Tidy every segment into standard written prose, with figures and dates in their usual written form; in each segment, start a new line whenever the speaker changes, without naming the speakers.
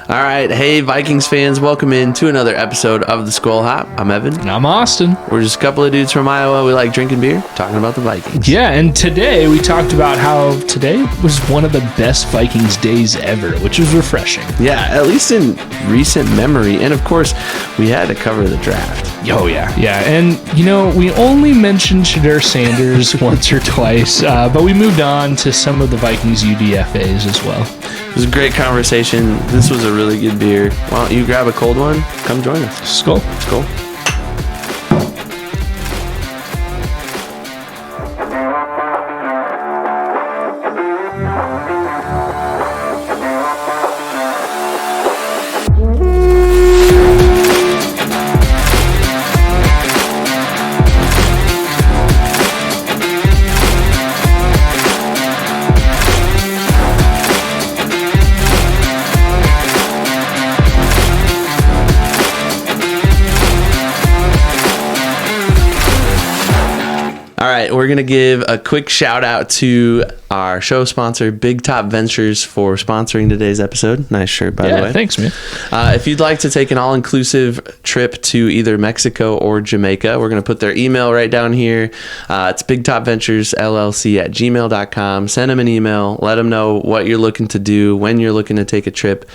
All right. Hey, Vikings fans. Welcome in to another episode of the Skol Hop. I'm Evan.
And I'm Austin.
We're just a couple of dudes from Iowa. We like drinking beer, talking about the Vikings.
Yeah, and today we talked about how today was one of the best Vikings days ever, which was refreshing.
Yeah, at least in recent memory. And, of course, we had to cover the draft.
Oh, yeah. Yeah, and, you know, we only mentioned Shadur Sanders once or twice, but we moved on to some of the Vikings UDFAs as well.
It was a great conversation. This was a really good beer. Why don't you grab a cold one? Come join us.
Skol.
Skol. We're going to give a quick shout out to our show sponsor, Big Top Ventures, for sponsoring today's episode. Nice shirt, by the way.
Yeah, thanks, man.
If you'd like to take an all-inclusive trip to either Mexico or Jamaica, we're going to put their email right down here. It's bigtopventuresllc@gmail.com. Send them an email. Let them know what you're looking to do, when you're looking to take a trip,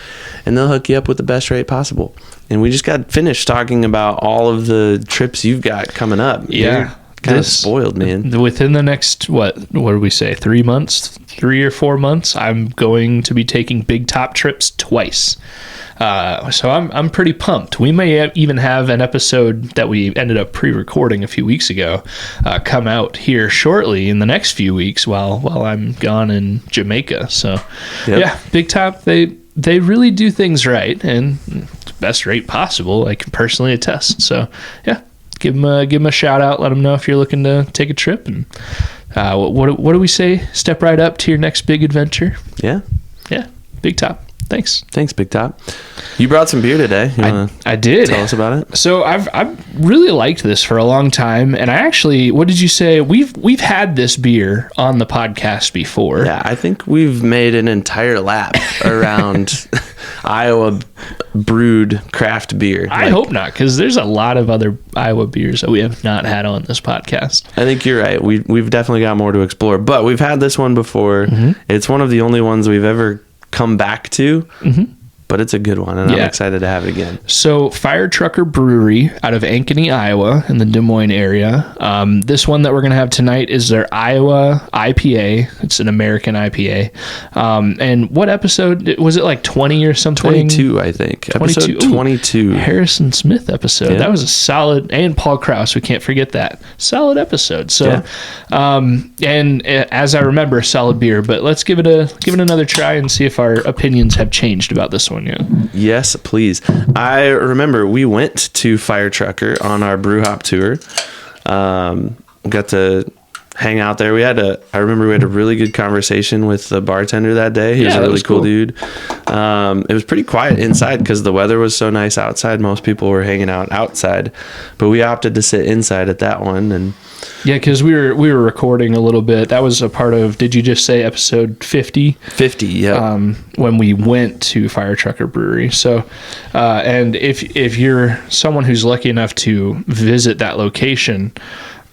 and they'll hook you up with the best rate possible. And we just got finished talking about all of the trips you've got coming up.
Yeah.
Kind of spoiled, man.
Within the next, what did we say, 3 months, 3 or 4 months, I'm going to be taking Big Top trips twice. So I'm pretty pumped. We may even have an episode that we ended up pre-recording a few weeks ago come out here shortly in the next few weeks while I'm gone in Jamaica. So, Yeah, Big Top, they really do things right, and the best rate possible. I can personally attest. So, yeah. Give them a shout out. Let them know if you're looking to take a trip. And what do we say? Step right up to your next big adventure.
Yeah.
Big Top. Thanks,
Big Top. You brought some beer today.
I did.
Tell us about it.
So I've really liked this for a long time, and I actually, what did you say? We've had this beer on the podcast before.
Yeah, I think we've made an entire lap around Iowa brewed craft beer.
I hope not, because there's a lot of other Iowa beers that we have not had on this podcast.
I think you're right. We've definitely got more to explore, but we've had this one before. Mm-hmm. It's one of the only ones we've ever come back to. Mm-hmm. But it's a good one, and I'm excited to have it again.
So, Firetrucker Brewery out of Ankeny, Iowa, in the Des Moines area. This one that we're going to have tonight is their Iowa IPA. It's an American IPA. And what episode? Was it like 20 or something?
22, I think.
22.
Episode 22.
Harrison Smith episode.
Yeah.
That was a solid, and Paul Krause, we can't forget that. Solid episode. So, and as I remember, solid beer. But let's give it another try and see if our opinions have changed about this one. Yeah.
Yes, please. I remember we went to Firetrucker on our brew hop tour. Got to hang out there. I remember we had a really good conversation with the bartender that day. He was a really cool dude. It was pretty quiet inside because the weather was so nice outside. Most people were hanging out outside, but we opted to sit inside at that one. And
yeah, because we were recording a little bit. That was a part of, did you just say episode 50?
50, yeah.
When we went to Firetrucker Brewery. So, and if you're someone who's lucky enough to visit that location,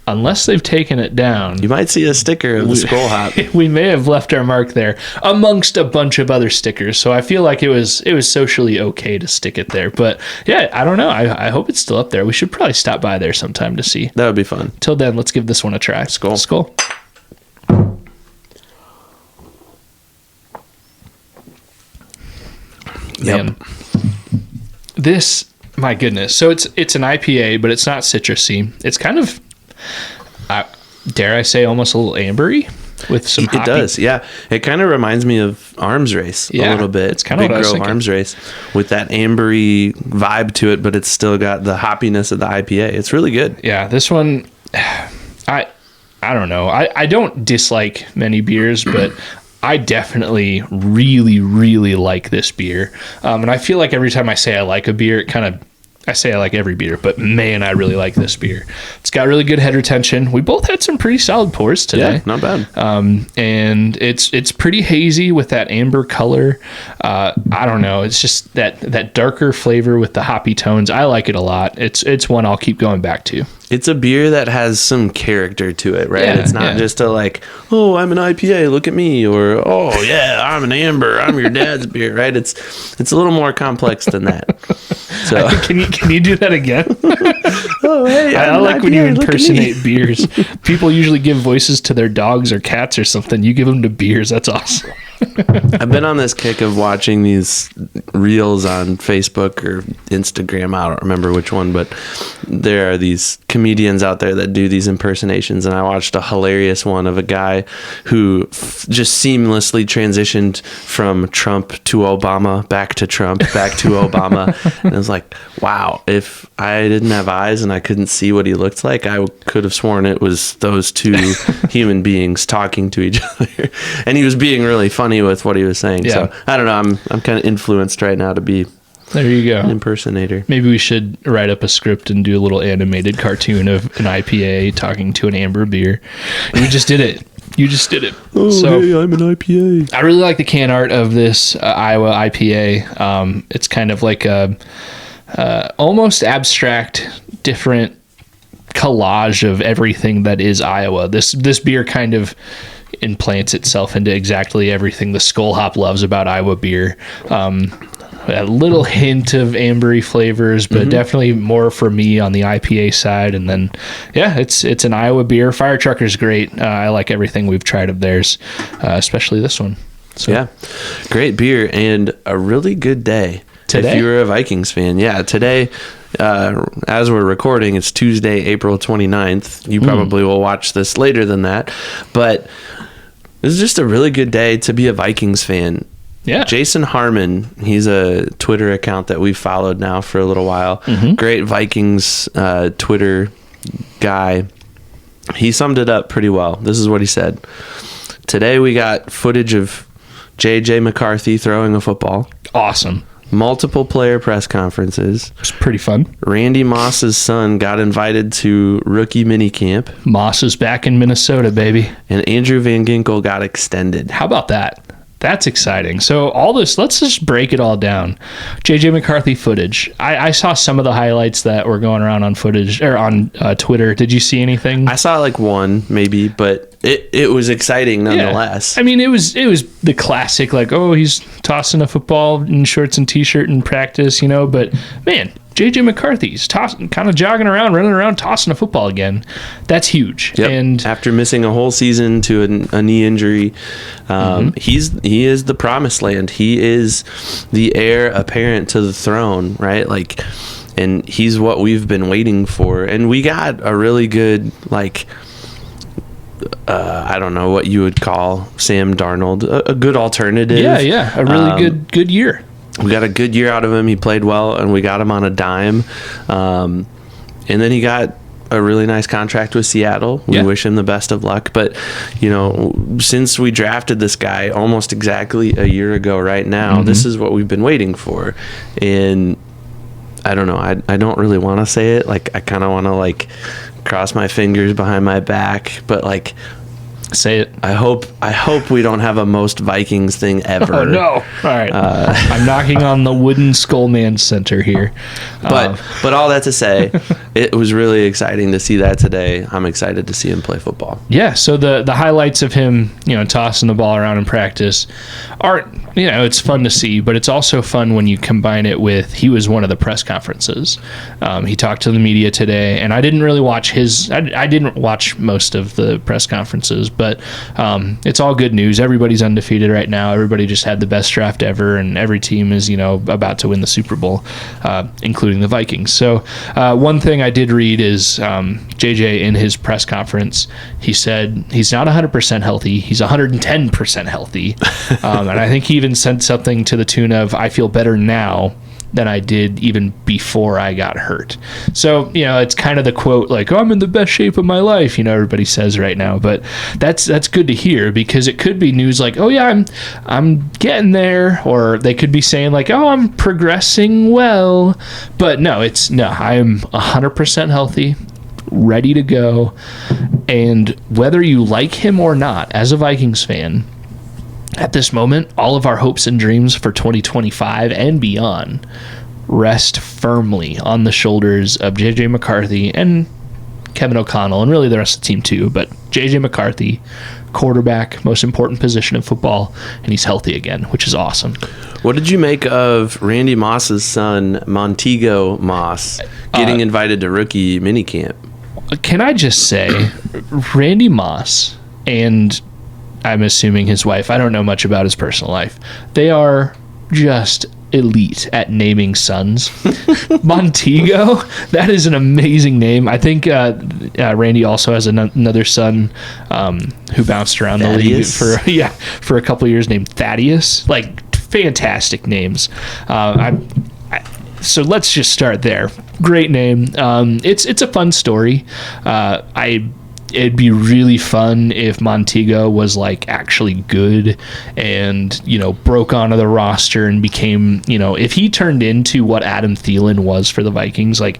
unless they've taken it down,
you might see a sticker of the Skol Hop.
We may have left our mark there amongst a bunch of other stickers. So I feel like it was socially okay to stick it there. But yeah, I don't know. I hope it's still up there. We should probably stop by there sometime to see.
That would be fun.
Till then, let's give this one a try.
Skol.
Man, this, my goodness. So it's an IPA, but it's not citrusy. It's kind of, dare I say, almost a little ambery with some hoppy.
It does, yeah. It kind of reminds me of Arms Race a little bit.
It's kind of Big
Grove Arms Race with that ambery vibe to it, but it's still got the hoppiness of the IPA. It's really good.
Yeah, this one, I don't know. I don't dislike many beers, but I definitely really, really like this beer. And I feel like every time I say I like a beer, I say I like every beer, but man, I really like this beer. It's got really good head retention. We both had some pretty solid pours today.
Yeah, not bad.
And it's pretty hazy with that amber color. I don't know. It's just that darker flavor with the hoppy tones. I like it a lot. It's one I'll keep going back to.
It's a beer that has some character to it, right?
Yeah,
it's not just a like, oh, I'm an IPA, look at me, or oh yeah, I'm an amber, I'm your dad's beer, right? It's a little more complex than that. So
can you do that again?
Oh hey,
I like when you impersonate beers. People usually give voices to their dogs or cats or something. You give them to beers. That's awesome.
I've been on this kick of watching these reels on Facebook or Instagram. I don't remember which one, but there are these comedians out there that do these impersonations. And I watched a hilarious one of a guy who just seamlessly transitioned from Trump to Obama, back to Trump, back to Obama. And I was like, wow, if I didn't have eyes and I couldn't see what he looked like, I could have sworn it was those two human beings talking to each other. And he was being really funny with what he was saying.
Yeah.
So I don't know. I'm kind of influenced right now to be
there you go.
an impersonator.
Maybe we should write up a script and do a little animated cartoon of an IPA talking to an amber beer. And you just did it. You just did it.
Oh, so, hey, I'm an IPA.
I really like the can art of this Iowa IPA. It's kind of like a almost abstract, different collage of everything that is Iowa. This beer kind of implants itself into exactly everything the Skol hop loves about Iowa beer. A little hint of ambery flavors, but definitely more for me on the IPA side. And then, yeah, it's an Iowa beer. Firetrucker's great. I like everything we've tried of theirs, especially this one. So.
Yeah, great beer and a really good day.
Today?
If you were a Vikings fan. Yeah, today, as we're recording, it's Tuesday, April 29th. You probably will watch this later than that. But this is just a really good day to be a Vikings fan.
Yeah.
Jason Harmon, he's a Twitter account that we've followed now for a little while. Great Vikings Twitter guy. He summed it up pretty well. This is what he said. Today we got footage of J.J. McCarthy throwing a football.
Awesome.
Multiple player press conferences.
It's pretty fun.
Randy Moss's son got invited to rookie minicamp.
Moss is back in Minnesota, baby.
And Andrew VanGinkel got extended.
How about that? That's exciting. So all this, let's just break it all down. JJ McCarthy footage. I saw some of the highlights that were going around on footage or on Twitter. Did you see anything?
I saw like one maybe, but it was exciting nonetheless.
Yeah. I mean, it was the classic, like, oh, he's tossing a football in shorts and t-shirt in practice, but man, JJ McCarthy's kind of jogging around, running around, tossing a football again. That's huge.
Yep.
And
after missing a whole season to a knee injury, he is the promised land. He is the heir apparent to the throne, right? Like, and he's what we've been waiting for. And we got a really good, like, I don't know what you would call Sam Darnold, a good alternative.
Yeah, a really good year.
We got a good year out of him. He played well, and we got him on a dime. And then he got a really nice contract with Seattle. We wish him the best of luck. But, since we drafted this guy almost exactly a year ago right now, this is what we've been waiting for. And I don't know. I don't really want to say it. Like, I kind of want to, like, cross my fingers behind my back. But, like...
Say it.
I hope we don't have a most Vikings thing ever.
Oh no! All right, I'm knocking on the wooden Skol Man Center here.
But all that to say, it was really exciting to see that today. I'm excited to see him play football.
Yeah. So the highlights of him, tossing the ball around in practice, are it's fun to see, but it's also fun when you combine it with he was one of the press conferences. He talked to the media today, and I didn't really watch I didn't watch most of the press conferences. But it's all good news. Everybody's undefeated right now. Everybody just had the best draft ever, and every team is, about to win the Super Bowl, including the Vikings. So one thing I did read is JJ in his press conference, he said he's not 100% healthy. He's 110% healthy. And I think he even said something to the tune of, I feel better now than I did even before I got hurt. So, it's kind of the quote like, oh, I'm in the best shape of my life, everybody says right now. But that's good to hear, because it could be news like, oh yeah, I'm getting there, or they could be saying like, oh, I'm progressing well. But no, I'm 100% healthy. ready to go. And whether you like him or not, as a Vikings fan, at this moment, all of our hopes and dreams for 2025 and beyond rest firmly on the shoulders of J.J. McCarthy and Kevin O'Connell, and really the rest of the team too. But J.J. McCarthy, quarterback, most important position in football, and he's healthy again, which is awesome.
What did you make of Randy Moss's son, Montego Moss, getting invited to rookie minicamp?
Can I just say, Randy Moss and I'm assuming his wife, I don't know much about his personal life, they are just elite at naming sons. Montego, that is an amazing name. I think Randy also has another son who bounced around
Thaddeus?
the league for a couple of years, named Thaddeus. Like, fantastic names. So let's just start there. Great name. It's a fun story. It'd be really fun if Montego was like actually good and, broke onto the roster and became, if he turned into what Adam Thielen was for the Vikings, like,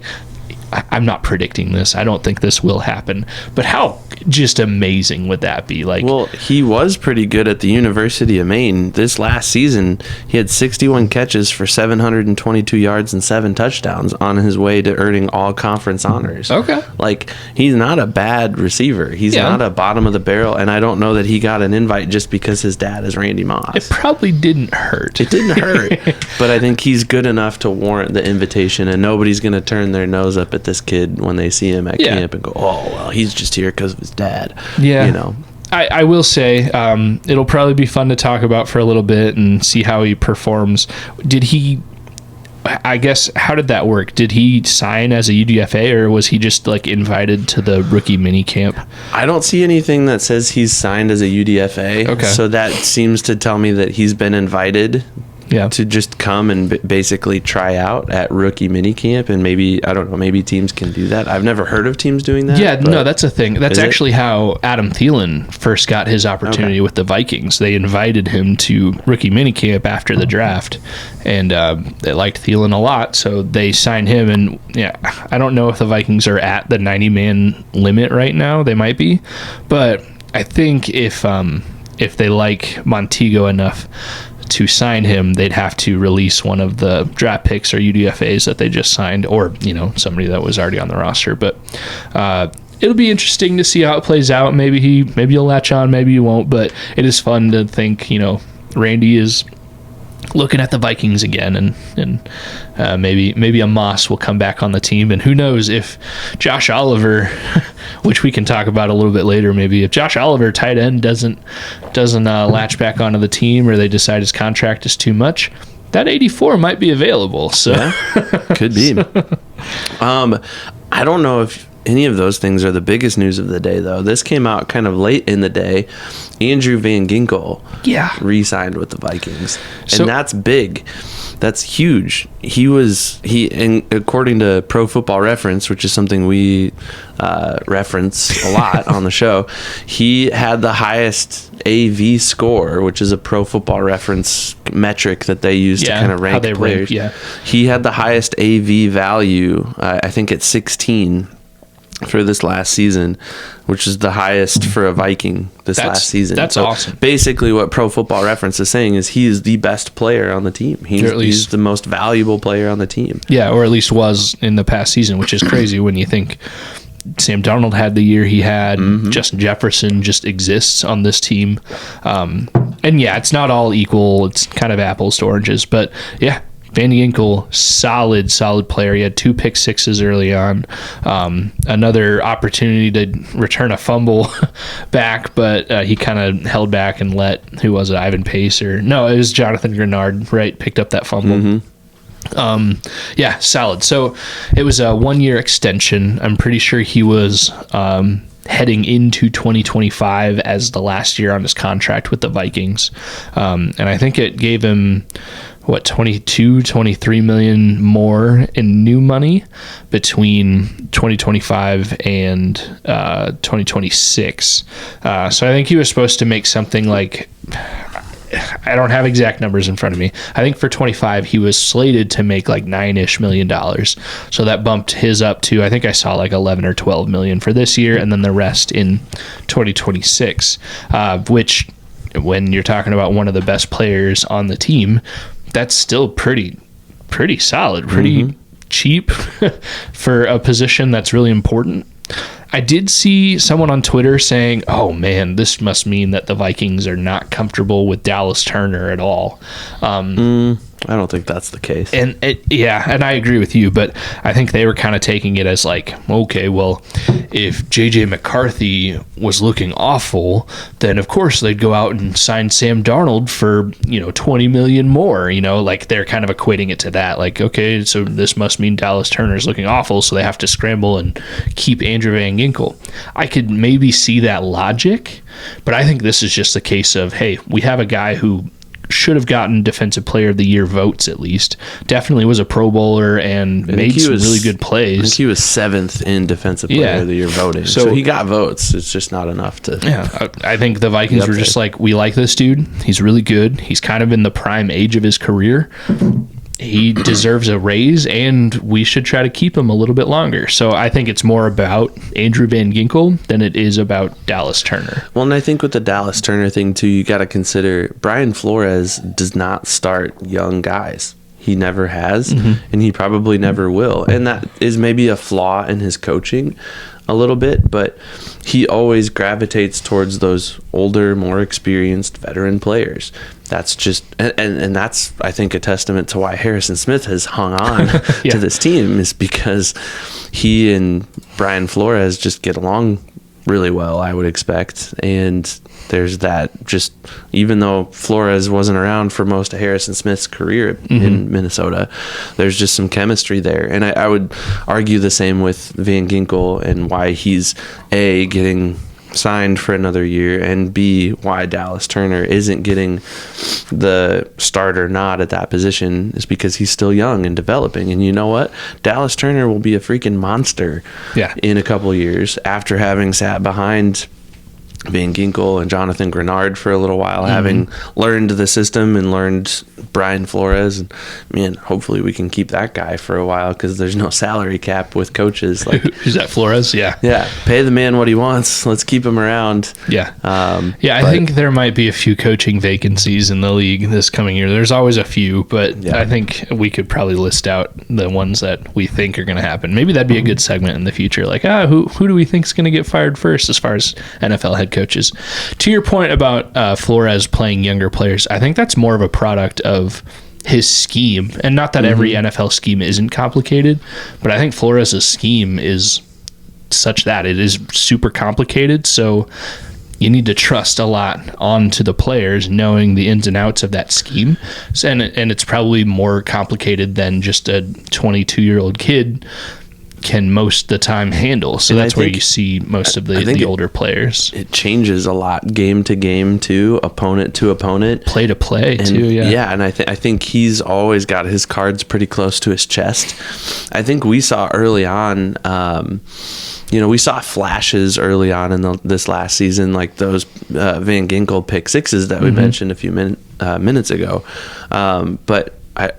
I'm not predicting this. I don't think this will happen. But how just amazing would that be? Like,
well, he was pretty good at the University of Maine. This last season, he had 61 catches for 722 yards and 7 touchdowns on his way to earning all conference honors.
Okay.
Like, he's not a bad receiver. He's not a bottom of the barrel, and I don't know that he got an invite just because his dad is Randy Moss.
It probably didn't hurt.
It didn't hurt, but I think he's good enough to warrant the invitation, and nobody's going to turn their nose up at this kid when they see him at camp and go, oh, well, he's just here because of his dad.
Yeah. I will say it'll probably be fun to talk about for a little bit and see how he performs. I guess, how did that work? Did he sign as a UDFA, or was he just like invited to the rookie mini camp?
I don't see anything that says he's signed as a UDFA.
Okay.
So that seems to tell me that he's been invited to just come and basically try out at rookie minicamp, and maybe, I don't know, maybe teams can do that. I've never heard of teams doing that.
Yeah, no, that's a thing. That's actually how Adam Thielen first got his opportunity with the Vikings. They invited him to rookie minicamp after the draft, and they liked Thielen a lot, so they signed him. And I don't know if the Vikings are at the 90-man limit right now. They might be, but I think if they like Montego enough to sign him, they'd have to release one of the draft picks or UDFAs that they just signed, or somebody that was already on the roster. But it'll be interesting to see how it plays out. Maybe he'll latch on, maybe he won't. But it is fun to think Randy is looking at the Vikings again, and maybe a Moss will come back on the team. And who knows if Josh Oliver, which we can talk about a little bit later, maybe if Josh Oliver, tight end, doesn't latch back onto the team, or they decide his contract is too much, that 84 might be available. So
could be. I don't know if any of those things are the biggest news of the day, though. This came out kind of late in the day. Andrew VanGinkel re-signed with the Vikings, and that's big. That's huge. And according to Pro Football Reference, which is something we reference a lot on the show, he had the highest AV score, which is a Pro Football Reference metric that they use to kind of rank players. He had the highest AV value, I think at 16 for this last season, which is the highest for a Viking last season.
That's awesome.
Basically, what Pro Football Reference is saying is he is the best player on the team. He's the most valuable player on the team. Yeah,
or at least was in the past season, which is crazy when you think Sam Darnold had the year he had. Justin Jefferson just exists on this team. And it's not all equal. It's kind of apples to oranges. But VanGinkel, solid player. He had 2 pick sixes early on. Another opportunity to return a fumble back, but he kind of held back and let, who was it, Ivan Pace? No, it was Jonathan Grenard, right? Picked up that fumble. Solid. So it was a 1-year extension. I'm pretty sure he was heading into 2025 as the last year on his contract with the Vikings. And I think it gave him 23 million more in new money between 2025 and 2026. So I think he was supposed to make something like, I don't have exact numbers in front of me. I think for 25 he was slated to make like $9-ish million. So that bumped his up to, I think I saw like 11 or 12 million for this year, and then the rest in 2026, which when you're talking about one of the best players on the team, that's still pretty solid, pretty cheap for a position that's really important. I did see someone on Twitter saying, oh man, this must mean that the Vikings are not comfortable with Dallas Turner at all.
I don't think that's the case.
And and I agree with you, but I think they were kind of taking it as like, okay, well, if JJ McCarthy was looking awful, then of course they'd go out and sign Sam Darnold for, $20 million more, like they're kind of equating it to that. Like, okay, so this must mean Dallas Turner's looking awful, so they have to scramble and keep Andrew VanGinkel. I could maybe see that logic, but I think this is just a case of, hey, we have a guy who should have gotten Defensive Player of the Year votes at least. Definitely was a Pro Bowler and made some really good plays.
I think he was 7th in Defensive Player of the Year voting. So he got votes. It's just not enough to...
Yeah, I think the Vikings were just like, we like this dude. He's really good. He's kind of in the prime age of his career. He deserves a raise, and we should try to keep him a little bit longer. So I think it's more about Andrew VanGinkel than it is about Dallas Turner.
Well, and I think with the Dallas Turner thing, too, you got to consider Brian Flores does not start young guys. He never has, and he probably never will. And that is maybe a flaw in his coaching a little bit, but he always gravitates towards those older, more experienced veteran players. That's just, and that's, I think, a testament to why Harrison Smith has hung on to this team, is because he and Brian Flores just get along really well, I would expect. And there's that, just even though Flores wasn't around for most of Harrison Smith's career in Minnesota, there's just some chemistry there. And I would argue the same with VanGinkel, and why he's A, getting signed for another year, and B, why Dallas Turner isn't getting the starter nod at that position is because he's still young and developing. And you know what? Dallas Turner will be a freaking monster in a couple years after having sat behind VanGinkel and Jonathan Grenard for a little while, having learned the system and learned Brian Flores. And man, hopefully we can keep that guy for a while, because there's no salary cap with coaches. Like,
is that Flores? Yeah.
Pay the man what he wants. Let's keep him around.
I think there might be a few coaching vacancies in the league this coming year. There's always a few, but I think we could probably list out the ones that we think are going to happen. Maybe that'd be a good segment in the future. Like, who do we think is going to get fired first as far as NFL head coaches? To your point about Flores playing younger players, I think that's more of a product of his scheme, and not that every NFL scheme isn't complicated, but I think Flores' scheme is such that it is super complicated, so you need to trust a lot onto the players knowing the ins and outs of that scheme, and it's probably more complicated than just a 22-year-old kid can most of the time handle. So that's where you see most of the older players. It
changes a lot, game to game too, opponent to opponent,
play to play too.
And I think he's always got his cards pretty close to his chest. I think we saw early on, we saw flashes early on in this last season, like those VanGinkel pick sixes that we mentioned a few minutes ago. But I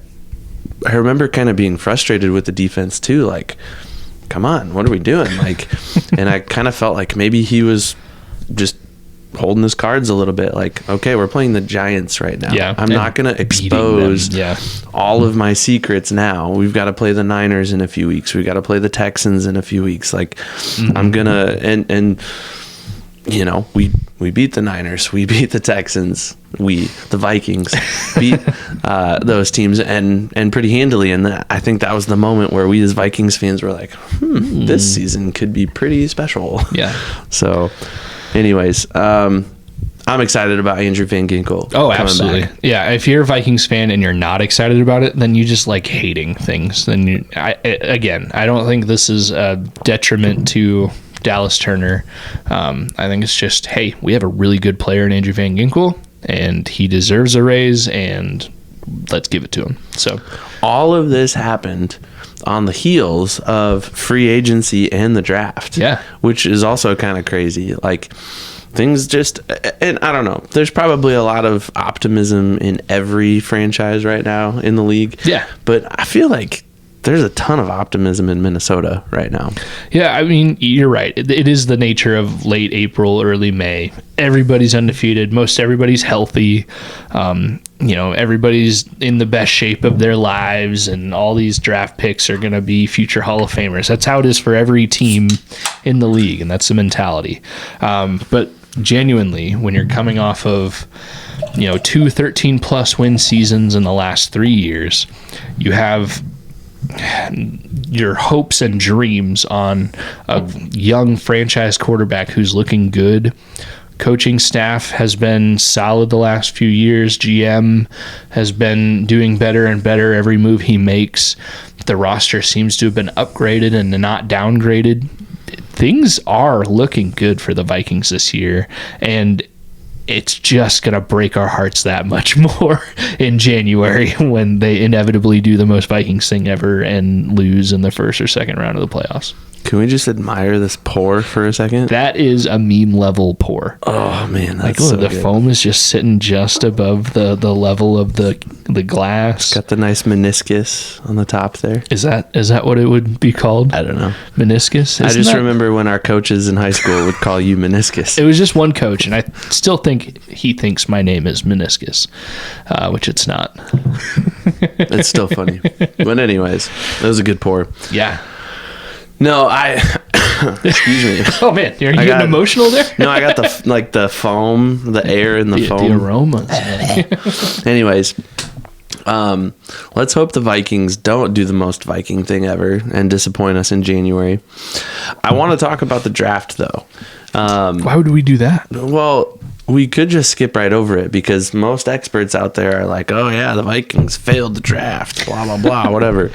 remember kind of being frustrated with the defense too, like, come on, what are we doing? Like, and I kind of felt like maybe he was just holding his cards a little bit. Like, okay, we're playing the Giants right now. Yeah, I'm not going to expose all of my secrets now. We've got to play the Niners in a few weeks. We've got to play the Texans in a few weeks. Like, I'm going to, and we beat the Niners, we beat the Texans, the Vikings beat those teams and pretty handily. And I think that was the moment where we as Vikings fans were like, this season could be pretty special.
Yeah.
So anyways, I'm excited about Andrew VanGinkel.
Oh, absolutely. Back. Yeah. If you're a Vikings fan and you're not excited about it, then you just like hating things. Then I don't think this is a detriment to Dallas Turner. I think it's just, hey, we have a really good player in Andrew VanGinkel, and he deserves a raise, and let's give it to him. So
all of this happened on the heels of free agency and the draft, which is also kind of crazy. Like, things just, and I don't know, there's probably a lot of optimism in every franchise right now in the league.
Yeah.
But I feel like there's a ton of optimism in Minnesota right now.
Yeah, I mean, you're right. It is the nature of late April, early May. Everybody's undefeated. Most everybody's healthy. Everybody's in the best shape of their lives, and all these draft picks are going to be future Hall of Famers. That's how it is for every team in the league, and that's the mentality. But genuinely, when you're coming off of 2 13-plus win seasons in the last 3 years, you have your hopes and dreams on a young franchise quarterback who's looking good. Coaching staff has been solid the last few years. GM has been doing better and better every move he makes. The roster seems to have been upgraded and not downgraded. Things are looking good for the Vikings this year, and it's just going to break our hearts that much more in January when they inevitably do the most Vikings thing ever and lose in the first or second round of the playoffs.
Can we just admire this pour for a second?
That is a meme level pour.
Oh man, that's
look,
so
the
good.
foam is just sitting just above the level of the glass.
Got the nice meniscus on the top there.
Is that what it would be called?
I don't know.
Meniscus?
I just remember when our coaches in high school would call you meniscus.
It was just one coach, and I still think he thinks my name is meniscus, which it's not.
It's still funny. But anyways, that was a good pour.
Yeah.
No, excuse me.
Oh man, you're getting emotional there?
No, I got the foam, the air in the foam.
The aromas.
Anyways, let's hope the Vikings don't do the most Viking thing ever and disappoint us in January. I want to talk about the draft though.
Why would we do that?
Well, we could just skip right over it because most experts out there are like, oh yeah, the Vikings failed the draft, blah, blah, blah, whatever.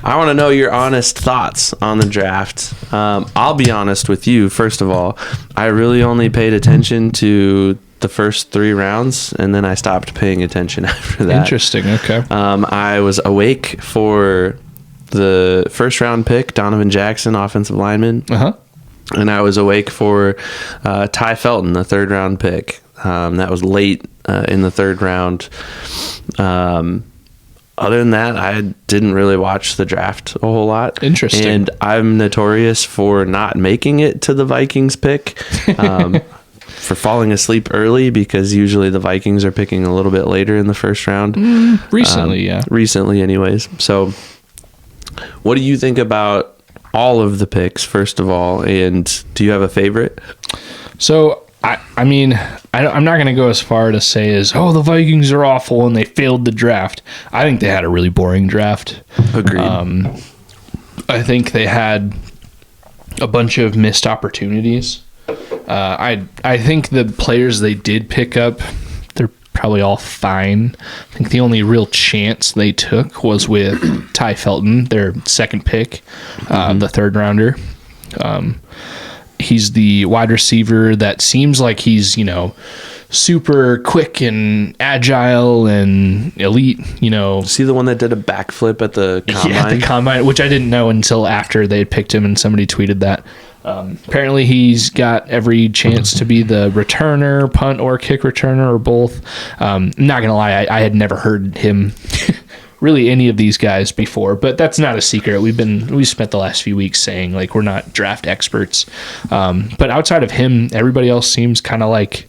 I want to know your honest thoughts on the draft. I'll be honest with you. First of all, I really only paid attention to the first 3 rounds, and then I stopped paying attention after that.
Interesting. Okay.
I was awake for the first round pick, Donovan Jackson, offensive lineman.
Uh-huh.
And I was awake for Ty Felton, the 3rd round pick. That was late in the 3rd round. Other than that, I didn't really watch the draft a whole lot.
Interesting.
And I'm notorious for not making it to the Vikings pick, for falling asleep early, because usually the Vikings are picking a little bit later in the first round.
Recently, yeah.
Recently, anyways. So what do you think about all of the picks, first of all, and do you have a favorite?
So, I'm not going to go as far to say as, the Vikings are awful and they failed the draft. I think they had a really boring draft.
Agreed.
I think they had a bunch of missed opportunities. I think the players they did pick up, they're probably all fine. I think the only real chance they took was with Ty Felton, their 2nd pick, the 3rd rounder. He's the wide receiver that seems like he's, super quick and agile and elite,
See the one that did a backflip at the combine?
Yeah, at the combine, which I didn't know until after they had picked him and somebody tweeted that. Apparently he's got every chance to be the returner, punt or kick returner, or both. Not going to lie, I had never heard him really any of these guys before, but that's not a secret. We spent the last few weeks saying like we're not draft experts. But outside of him, everybody else seems kind of like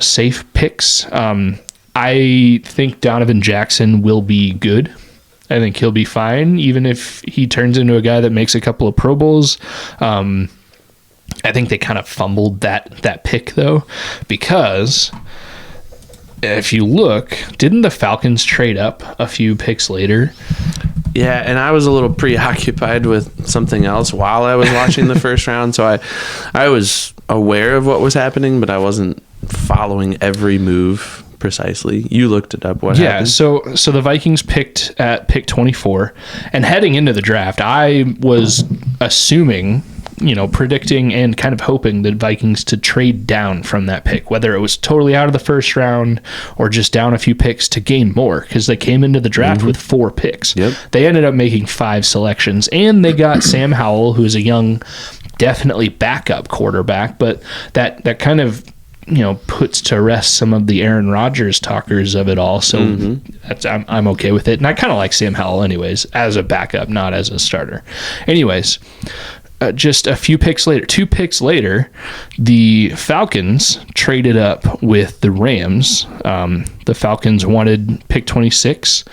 safe picks. I think Donovan Jackson will be good. I think he'll be fine, even if he turns into a guy that makes a couple of Pro Bowls. I think they kind of fumbled that pick, though, because if you look, didn't the Falcons trade up a few picks later?
Yeah, and I was a little preoccupied with something else while I was watching the first round, so I was aware of what was happening, but I wasn't following every move precisely. You looked it up. What happened?
So the Vikings picked at pick 24, and heading into the draft, I was assuming, predicting and kind of hoping the Vikings to trade down from that pick, whether it was totally out of the first round or just down a few picks to gain more, because they came into the draft with 4 picks.
Yep.
They ended up making 5 selections, and they got Sam Howell, who is a young definitely backup quarterback, but that kind of, puts to rest some of the Aaron Rodgers talkers of it all. So I'm okay with it. And I kind of like Sam Howell anyways, as a backup, not as a starter. Anyways, just a few picks later, 2 picks later, the Falcons traded up with the Rams. The Falcons wanted pick 26.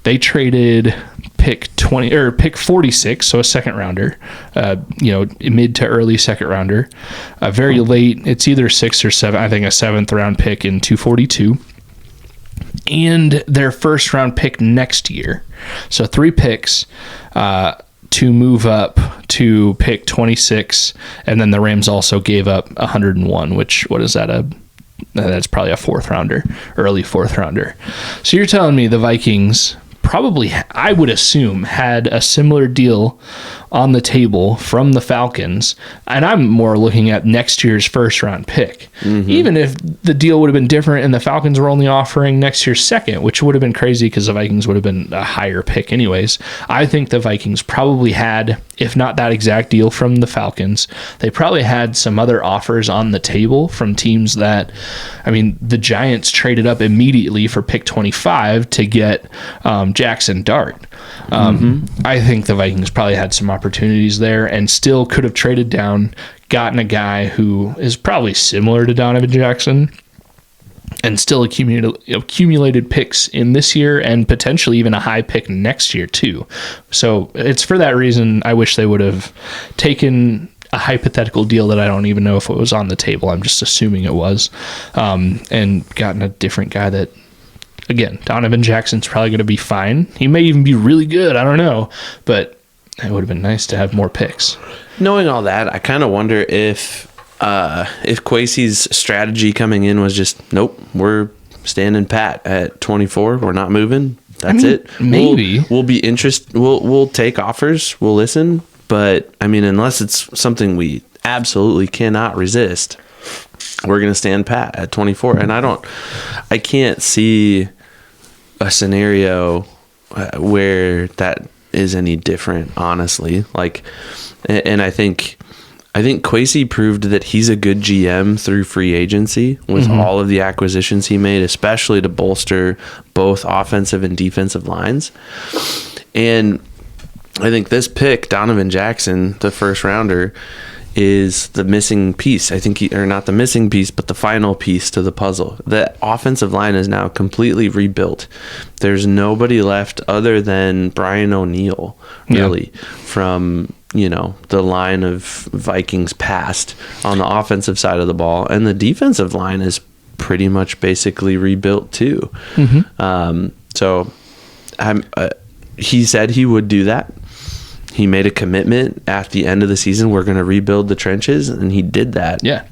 They traded pick 46, so a second rounder, mid to early second rounder, very late. It's either 6th or 7th. I think a 7th round pick in 242. And their first round pick next year. So 3 picks, to move up to pick 26, and then the Rams also gave up 101, what is that, that's probably a 4th rounder, early 4th rounder. So you're telling me the Vikings probably, I would assume, had a similar deal on the table from the Falcons, and I'm more looking at next year's first round pick. Even if the deal would have been different and the Falcons were only offering next year's second, which would have been crazy because the Vikings would have been a higher pick anyways, I think the Vikings probably had, if not that exact deal from the Falcons, they probably had some other offers on the table from teams that, the Giants traded up immediately for pick 25 to get Jackson Dart. I think the Vikings probably had some opportunities there and still could have traded down, gotten a guy who is probably similar to Donovan Jackson, and still accumulated picks in this year and potentially even a high pick next year too. So it's for that reason I wish they would have taken a hypothetical deal that I don't even know if it was on the table. I'm just assuming it was, and gotten a different guy that, again, Donovan Jackson's probably going to be fine. He may even be really good. I don't know, but it would have been nice to have more picks.
Knowing all that, I kind of wonder if Kwesi's strategy coming in was just, nope, we're standing pat at 24. We're not moving. That's it.
Maybe
we'll be interested. We'll take offers. We'll listen. But unless it's something we absolutely cannot resist, we're going to stand pat at 24. And I can't see a scenario where that is any different, honestly. And I think Kwesi proved that he's a good GM through free agency with all of the acquisitions he made, especially to bolster both offensive and defensive lines. And I think this pick, Donovan Jackson, the first rounder, is the missing piece. I think not the missing piece, but the final piece to the puzzle. The offensive line is now completely rebuilt. There's nobody left other than Brian O'Neill, really, from the line of Vikings past on the offensive side of the ball, and the defensive line is pretty much basically rebuilt too. So he said he would do that. He made a commitment at the end of the season. We're going to rebuild the trenches, and he did that.
Yeah,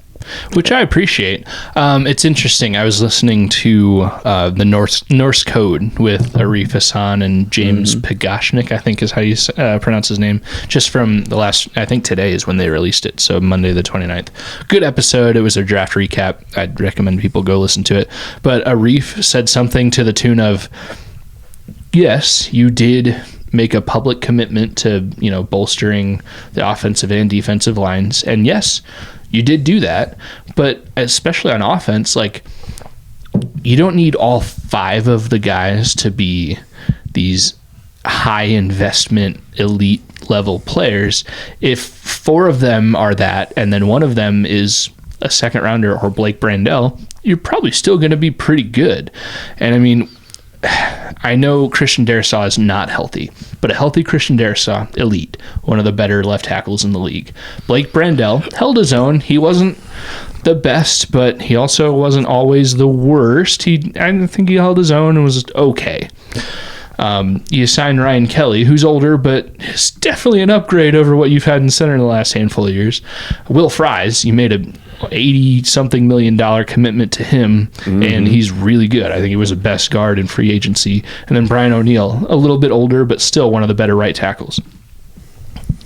which I appreciate. It's interesting. I was listening to the Norse Code with Arif Hassan and James Pagashnik, I think is how you pronounce his name, just from the last, I think today is when they released it, so Monday the 29th. Good episode. It was a draft recap. I'd recommend people go listen to it. But Arif said something to the tune of, yes, you did make a public commitment to, bolstering the offensive and defensive lines. And yes, you did do that, but especially on offense, you don't need all 5 of the guys to be these high investment elite level players. If 4 of them are that, and then 1 of them is a second rounder or Blake Brandel, you're probably still going to be pretty good. And I know Christian Darrisaw is not healthy, but a healthy Christian Darrisaw, elite, one of the better left tackles in the league. Blake Brandel held his own. He wasn't the best, but he also wasn't always the worst. I think he held his own and was okay. You signed Ryan Kelly, who's older, but is definitely an upgrade over what you've had in center in the last handful of years. Will Fries, you made a $80-something million commitment to him, and he's really good. I think he was the best guard in free agency. And then Brian O'Neill, a little bit older, but still one of the better right tackles.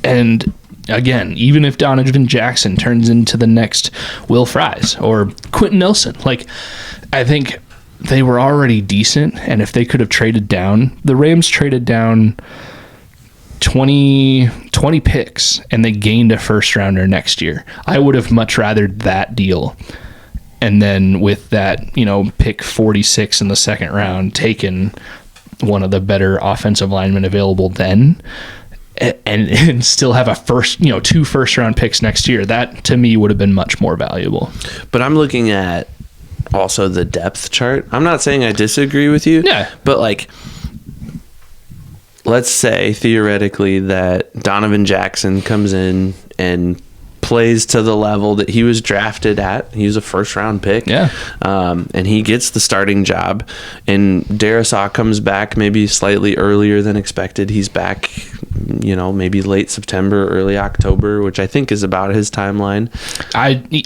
And again, even if Donovan Jackson turns into the next Will Fries or Quentin Nelson, I think they were already decent, and if they could have traded down, the Rams traded down 20 20 picks and they gained a first rounder next year. I would have much rather that deal. And then with that, pick 46 in the second round, taken one of the better offensive linemen available then, and still have a two first round picks next year. That to me would have been much more valuable.
But I'm looking at also the depth chart. I'm not saying I disagree with you.
Yeah.
But let's say theoretically that Donovan Jackson comes in and plays to the level that he was drafted at. He was a first round pick.
Yeah.
And he gets the starting job. And Darisaw comes back maybe slightly earlier than expected. He's back, maybe late September, early October, which I think is about his timeline.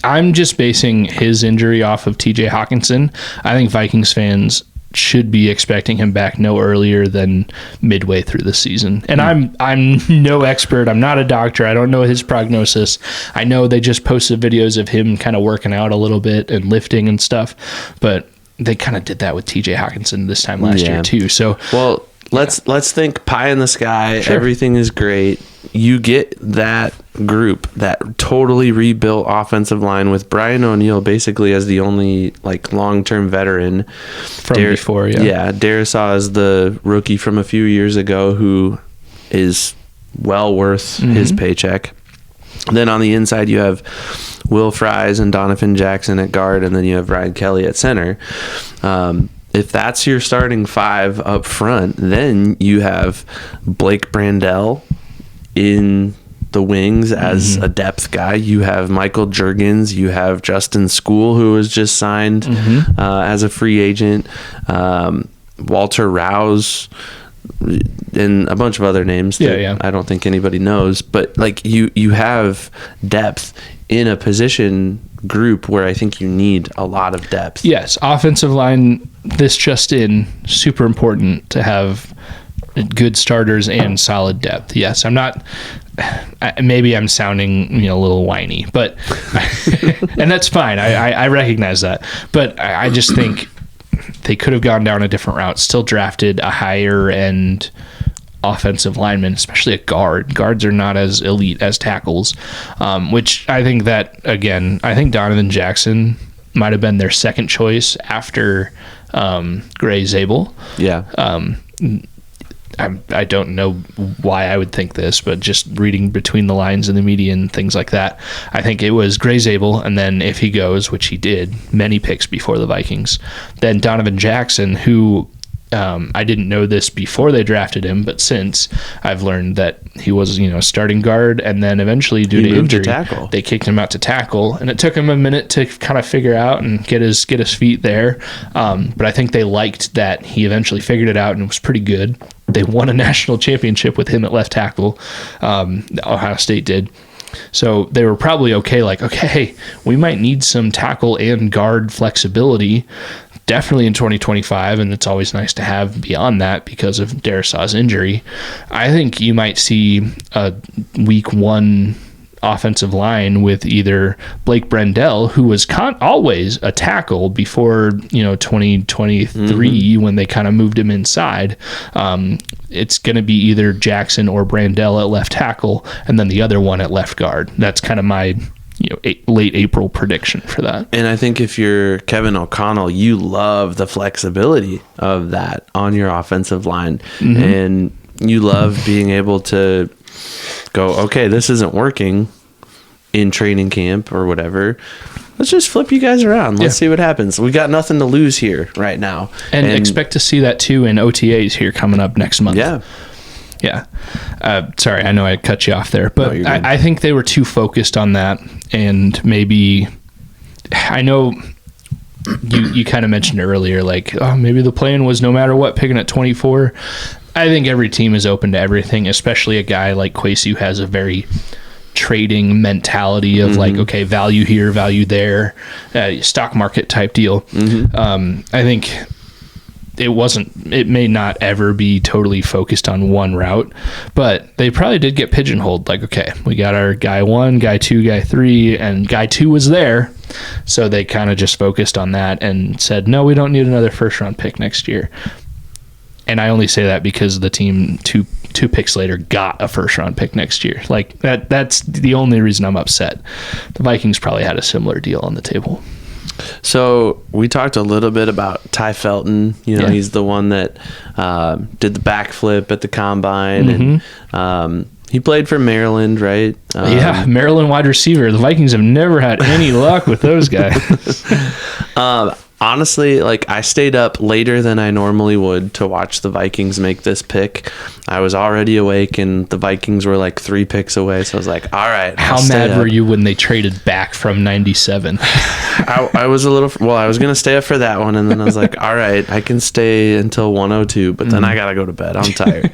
I'm just basing his injury off of TJ Hawkinson. I think Vikings fans should be expecting him back no earlier than midway through the season. And I'm no expert. I'm not a doctor. I don't know his prognosis. I know they just posted videos of him kind of working out a little bit and lifting and stuff, but they kind of did that with TJ Hawkinson this time last year too. So,
well, let's think pie in the sky.
Sure.
Everything is great. You get that group, that totally rebuilt offensive line with Brian O'Neill basically as the only long-term veteran
from before.
Yeah. Darisaw is the rookie from a few years ago who is well worth his paycheck. Then on the inside you have Will Fries and Donovan Jackson at guard, and then you have Ryan Kelly at center. If that's your starting five up front, then you have Blake Brandel in the wings as a depth guy. You have Michael Juergens. You have Justin Skol, who was just signed as a free agent. Walter Rouse and a bunch of other names that I don't think anybody knows. But you have depth in a position group where I think you need a lot of depth.
Yes, offensive line, this just in, super important to have good starters and solid depth. Yes, maybe I'm sounding a little whiny, but and that's fine. I recognize that, but I just think they could have gone down a different route, still drafted a higher end offensive lineman, especially a guard. Guards are not as elite as tackles, which I think that, again, I think Donovan Jackson might have been their second choice after Gray Zabel.
Yeah.
I don't know why I would think this, but just reading between the lines in the media and things like that, I think it was Gray Zabel, and then if he goes, which he did, many picks before the Vikings, then Donovan Jackson, who I didn't know this before they drafted him, but since I've learned that he was, starting guard, and then eventually due to injury, they kicked him out to tackle, and it took him a minute to kind of figure out and get his feet there. But I think they liked that he eventually figured it out and was pretty good. They won a national championship with him at left tackle. Ohio State did. So they were probably okay, we might need some tackle and guard flexibility definitely in 2025, and it's always nice to have beyond that because of Darisaw's injury. I think you might see a week one offensive line with either Blake Brandel, who was always a tackle before 2023 when they kind of moved him inside. It's going to be either Jackson or Brandel at left tackle, and then the other one at left guard. That's kind of my late April prediction for that.
And I think if you're Kevin O'Connell, you love the flexibility of that on your offensive line, and you love being able to go, okay, this isn't working in training camp or whatever. Let's just flip you guys around. Let's see what happens. We got nothing to lose here right now.
And expect to see that too in OTAs here coming up next month. Yeah. Sorry, I know I cut you off there, but I think they were too focused on that, and maybe, I know you kind of mentioned earlier, maybe the plan was no matter what, picking at 24. I think every team is open to everything, especially a guy like Kwesi who has a very trading mentality of okay, value here, value there, stock market type deal. I think it may not ever be totally focused on one route, but they probably did get pigeonholed. Okay, we got our guy 1, guy 2, guy 3, and guy 2 was there. So they kind of just focused on that and said, no, we don't need another first round pick next year. And I only say that because the team 2 2 picks later, got a first-round pick next year. Like, that's the only reason I'm upset. The Vikings probably had a similar deal on the table.
So we talked a little bit about Ty Felton. He's the one that did the backflip at the combine, and he played for Maryland, right?
Maryland wide receiver. The Vikings have never had any luck with those guys.
Honestly, like, I stayed up later than I normally would to watch the Vikings make this pick. I was already awake, and the Vikings were like 3 picks away. So I was like, all right.
How mad were you when they traded back from 97?
I was a little, I was going to stay up for that one. And then I was like, all right, I can stay until 102, but then I got to go to bed. I'm tired.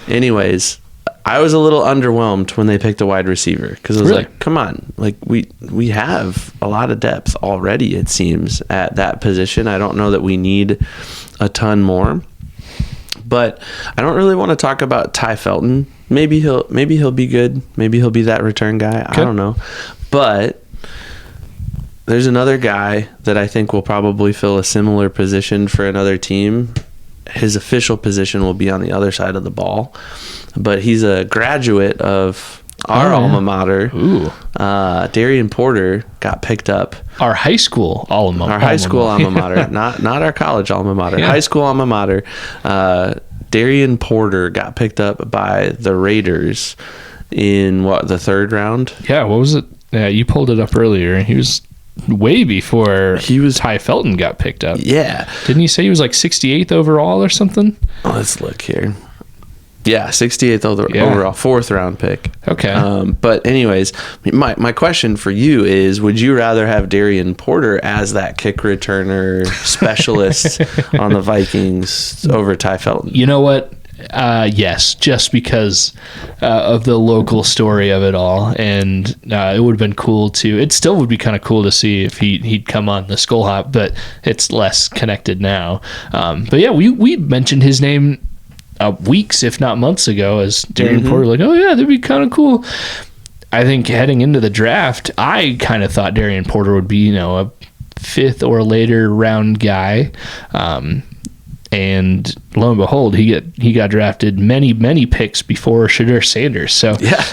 Anyways, I was a little underwhelmed when they picked a wide receiver, because I was like, come on, like, we have a lot of depth already, it seems, at that position. I don't know that we need a ton more, but I don't really want to talk about Ty Felton. Maybe he'll be good. Maybe he'll be that return guy. I don't know, but there's another guy that I think will probably fill a similar position for another team. His official position will be on the other side of the ball, but he's a graduate of our alma mater. Darian Porter got picked up.
Our high school alma mater.
Our high school alma mater, not our college alma mater. High school alma mater. Darian Porter got picked up by the Raiders in the 3rd round.
Yeah, what was it? Yeah, you pulled it up earlier. He was way before Ty Felton got picked up.
Yeah.
Didn't you say he was like 68th overall or something?
Let's look here. Yeah, 68th overall, 4th round pick.
Okay.
But anyways, my question for you is, would you rather have Darian Porter as that kick returner specialist on the Vikings over Ty Felton?
You know what? Yes, just because of the local story of it all, and it would have been cool to. It still would be kind of cool to see if he'd come on the Skol Hop, but it's less connected now. But yeah, we mentioned his name weeks, if not months ago, as Darian Porter. Like, oh yeah, that'd be kind of cool. I think heading into the draft, I kind of thought Darian Porter would be, a 5th or later round guy. And lo and behold, he got drafted many picks before Shedeur Sanders. So
yeah,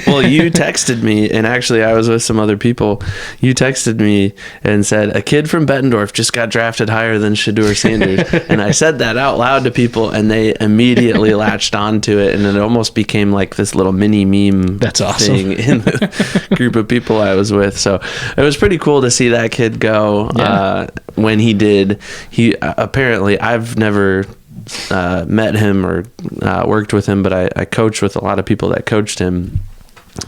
well, you texted me, and actually I was with some other people. You texted me and said a kid from Bettendorf just got drafted higher than Shedeur Sanders, and I said that out loud to people, and they immediately latched onto it, and it almost became like this little mini meme.
That's awesome.
Thing in the group of people I was with. So it was pretty cool to see that kid go. Yeah. When he did, he apparently, I've never met him or worked with him, but I coached with a lot of people that coached him.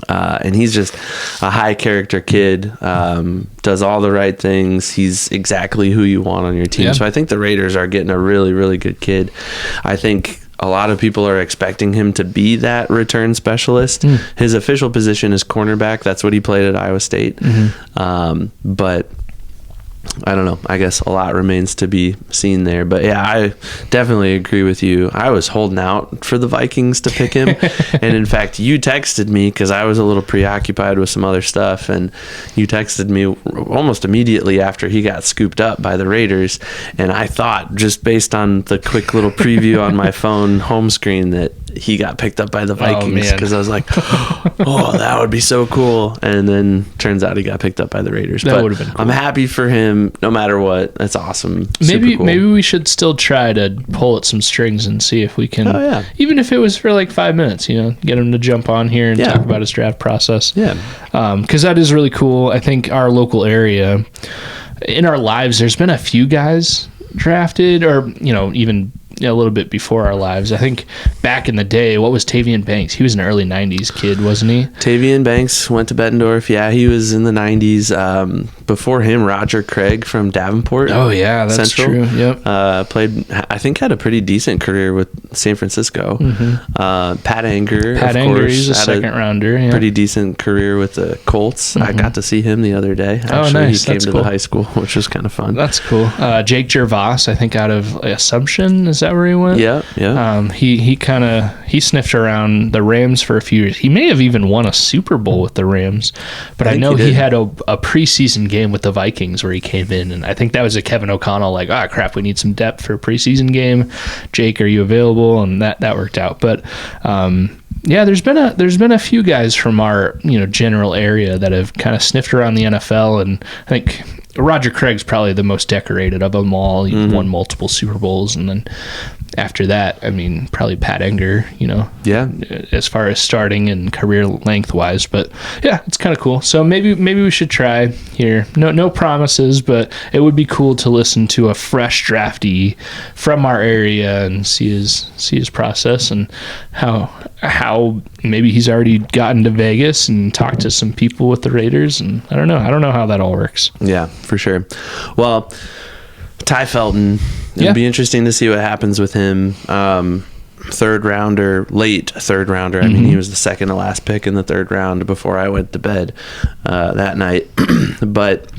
And he's just a high character kid, does all the right things. He's exactly who you want on your team. Yeah. So I think the Raiders are getting a really, really good kid. I think a lot of people are expecting him to be that return specialist. His official position is cornerback. That's what he played at Iowa State. But I don't know. I guess a lot remains to be seen there. But yeah, I definitely agree with you. I was holding out for the Vikings to pick him. And in fact, you texted me because I was a little preoccupied with some other stuff. And you texted me almost immediately after he got scooped up by the Raiders. And I thought, just based on the quick little preview on my phone home screen, that he got picked up by the Vikings, because I was like, oh, that would be so cool. And then turns out he got picked up by the Raiders.
That would have been cool.
I'm happy for him no matter what. That's awesome.
Maybe we should still try to pull at some strings and see if we can, even if it was for like 5 minutes, get him to jump on here and talk about his draft process. Yeah. Because that is really cool. I think our local area, in our lives, there's been a few guys drafted, or even a little bit before our lives. I think back in the day, what was Tavian Banks? He was an early 90s kid, wasn't he?
Tavian Banks went to Bettendorf. Yeah, he was in the 90s. Before him, Roger Craig from Davenport.
Oh, yeah, that's Central. True. Yep.
Played, I think, had a pretty decent career with San Francisco. Pat Anger, of course,
he's a second rounder. Yeah.
Pretty decent career with the Colts. I got to see him the other day. Actually,
nice.
He came
that's
to
cool.
the high school, which was kind of fun.
That's cool. Jake Gervais, I think, out of Assumption. Is that where he went?
Yeah.
He sniffed around the Rams for a few years. He may have even won a Super Bowl with the Rams, but I know he had a preseason game game with the Vikings where he came in, and I think that was a Kevin O'Connell like, crap, we need some depth for a preseason game. Jake, are you available? And that worked out. But there's been a few guys from our general area that have kind of sniffed around the NFL, and I think Roger Craig's probably the most decorated of them all. He won multiple Super Bowls, and then after that, I mean, probably Pat Enger, as far as starting and career length wise. But yeah, it's kind of cool. So maybe we should try here. No promises, but it would be cool to listen to a fresh draftee from our area and see his process and how maybe he's already gotten to Vegas and talked to some people with the Raiders. And I don't know how that all works.
Yeah, for sure. Well, Ty Felton, it'll be interesting to see what happens with him. Late third rounder. I mean, he was the second to last pick in the third round before I went to bed that night. But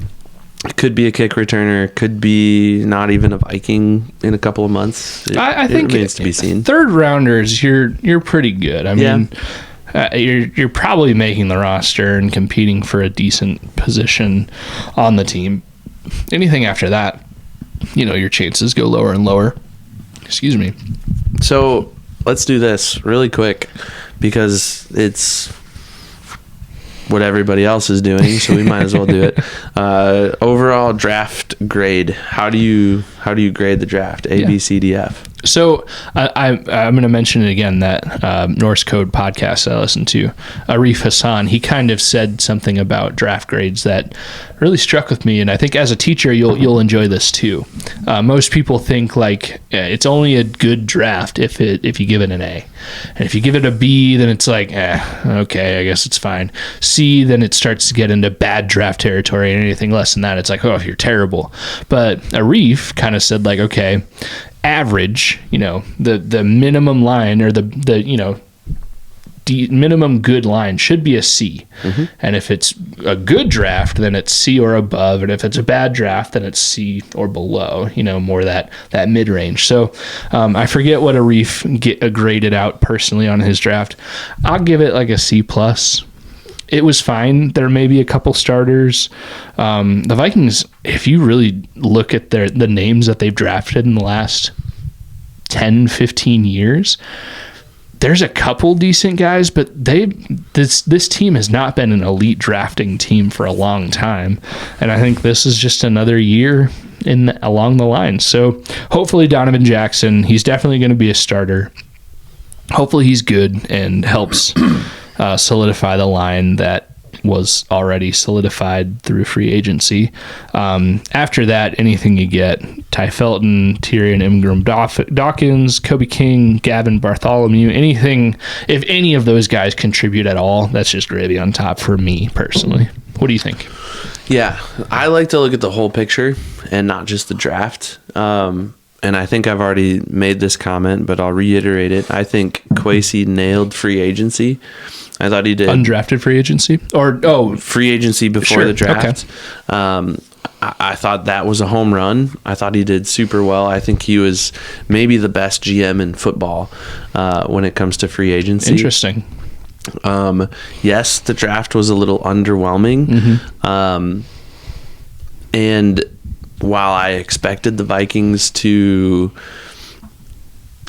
could be a kick returner, could be not even a Viking in a couple of months.
I think
it remains to be seen.
Third rounders, you're pretty good. I mean, you're probably making the roster and competing for a decent position on the team. Anything after that, your chances go lower and lower. Excuse me.
So let's do this really quick because it's what everybody else is doing, so we might as well do it. Overall draft grade. How do you grade the draft? A, B, C, D, F.
So I'm going to mention it again, that Norse Code podcast I listened to. Arif Hassan, he kind of said something about draft grades that really struck with me, and I think as a teacher you'll enjoy this too. Most people think like it's only a good draft if you give it an A, and if you give it a B, then it's like okay, I guess it's fine. C, then it starts to get into bad draft territory, and anything less than that, it's like, you're terrible. But Arif kind of said like, okay, average, the minimum line or the minimum good line should be a C. Mm-hmm. And if it's a good draft, then it's C or above. And if it's a bad draft, then it's C or below, more that mid-range. So I forget what Arif graded out personally on his draft. I'll give it like a C+. It was fine. There may be a couple starters. The Vikings, if you really look at the names that they've drafted in the last 10, 15 years, there's a couple decent guys, but this team has not been an elite drafting team for a long time. And I think this is just another year along the line. So hopefully Donovan Jackson, he's definitely going to be a starter. Hopefully he's good and helps solidify the line that was already solidified through free agency. After that, anything you get, Ty Felton, Tyrion Ingram Dawkins, Kobe King, Gavin Bartholomew, anything, if any of those guys contribute at all, that's just gravy on top for me personally. What do you think?
Yeah, I like to look at the whole picture and not just the draft. And I think I've already made this comment, but I'll reiterate it. I think Kwesi nailed free agency. I thought he did.
Undrafted free agency?
Free agency before the draft. Okay. I thought that was a home run. I thought he did super well. I think he was maybe the best GM in football when it comes to free agency.
Interesting.
Yes, the draft was a little underwhelming. Mm-hmm. And while I expected the Vikings to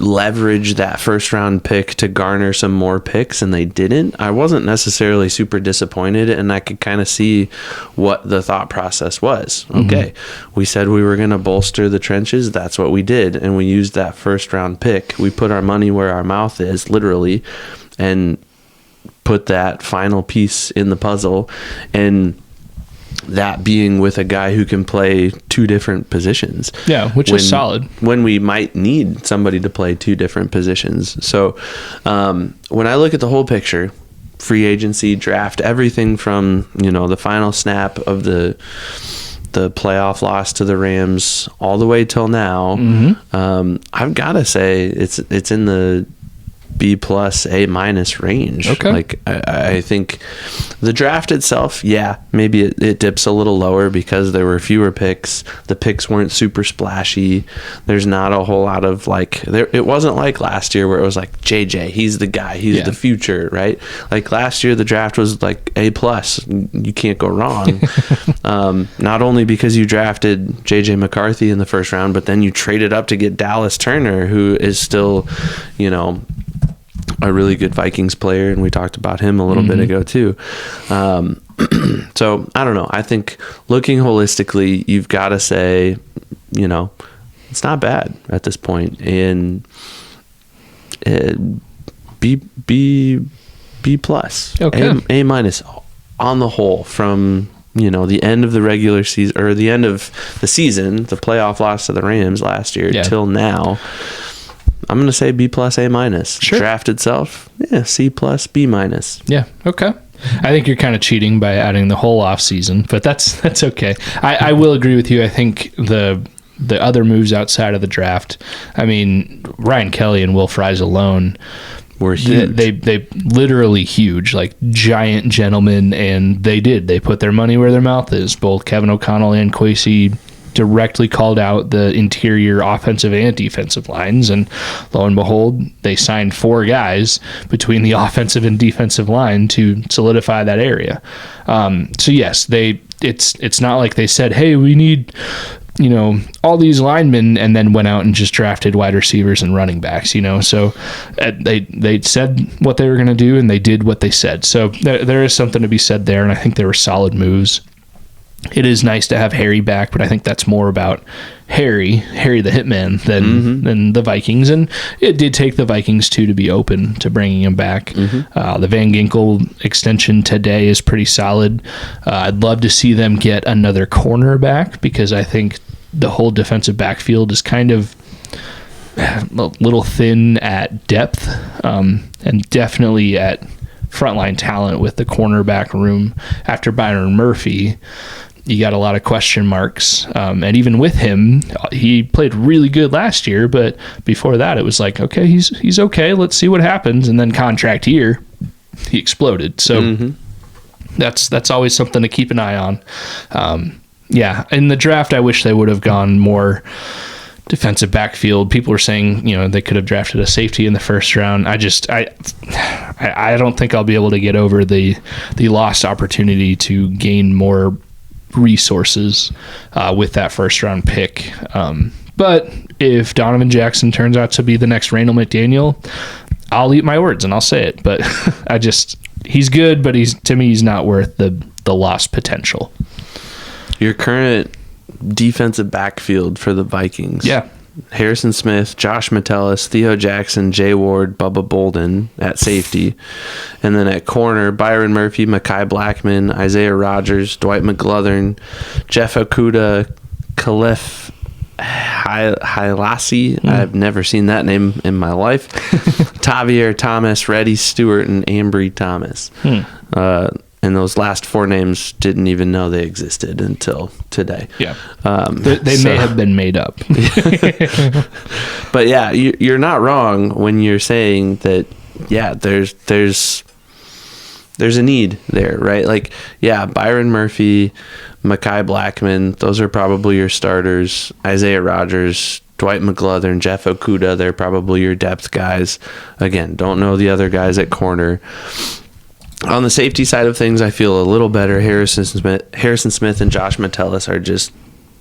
leverage that first round pick to garner some more picks and they didn't, I wasn't necessarily super disappointed, and I could kind of see what the thought process was. Okay, we said we were going to bolster the trenches. That's what we did, and we used that first round pick. We put our money where our mouth is, literally, and put that final piece in the puzzle, and that being with a guy who can play two different positions.
Yeah, which is solid.
When we might need somebody to play two different positions. So when I look at the whole picture, free agency, draft, everything from, the final snap of the playoff loss to the Rams all the way till now, I've got to say it's in the B plus A minus range.
Okay.
Like I think the draft itself, yeah, maybe it dips a little lower because there were fewer picks. The picks weren't super splashy. There's not a whole lot of like it wasn't like last year where it was like JJ, he's the guy, he's the future, right? Like last year the draft was like A plus. You can't go wrong. Not only because you drafted JJ McCarthy in the first round, but then you traded up to get Dallas Turner, who is still, you know, a really good Vikings player, and we talked about him a little bit ago too. So I don't know. I think looking holistically, you've got to say, you know, it's not bad at this point. And B plus,
okay.
A minus on the whole from, you know, the end of the regular season or the end of the season, the playoff loss to the Rams last year till now. I'm going to say B plus, A minus.
Sure.
Draft itself, yeah, C plus, B minus.
Yeah. Okay. I think you're kind of cheating by adding the whole off season, but that's okay. I will agree with you. I think the other moves outside of the draft, I mean, Ryan Kelly and Will Fries alone
were huge.
They literally huge, like giant gentlemen, and they put their money where their mouth is. Both Kevin O'Connell and Kwesi directly called out the interior offensive and defensive lines, and lo and behold, they signed 4 guys between the offensive and defensive line to solidify that area. So yes, it's not like they said, hey, we need, you know, all these linemen, and then went out and just drafted wide receivers and running backs, you know. So they said what they were going to do, and they did what they said. So there is something to be said there, and I think they were solid moves. It is nice to have Harry back, but I think that's more about Harry the Hitman than the Vikings. And it did take the Vikings too to be open to bringing him back. The VanGinkel extension today is pretty solid. I'd love to see them get another corner back, because I think the whole defensive backfield is kind of a little thin at depth, and definitely at frontline talent with the cornerback room. After Byron Murphy, you got a lot of question marks. And even with him, he played really good last year, but before that it was like, okay, he's okay, let's see what happens. And then contract year, he exploded. So that's always something to keep an eye on. Yeah, in the draft, I wish they would have gone more defensive backfield. People were saying, you know, they could have drafted a safety in the first round. I don't think I'll be able to get over the lost opportunity to gain more resources with that first round pick. But if Donovan Jackson turns out to be the next Randall McDaniel, I'll eat my words and I'll say it. But he's good, but to me he's not worth the lost potential.
Your current defensive backfield for the Vikings.
Yeah.
Harrison Smith, Josh Metellus, Theo Jackson, Jay Ward, Bubba Bolden at safety. And then at corner, Byron Murphy, Mekhi Blackman, Isaiah Rogers, Dwight McGlothern, Jeff Okudah, Khalif Hailasi. I've never seen that name in my life. Tavier Thomas, Reddy Stewart, and Ambry Thomas. And those last 4 names didn't even know they existed until today.
Yeah. They may have been made up.
But yeah, you're not wrong when you're saying that, yeah, there's a need there, right? Like, yeah, Byron Murphy, Mekhi Blackman, those are probably your starters. Isaiah Rogers, Dwight McGlothern, Jeff Okudah, they're probably your depth guys. Again, don't know the other guys at corner. On the safety side of things, I feel a little better. Harrison Smith and Josh Metellus are just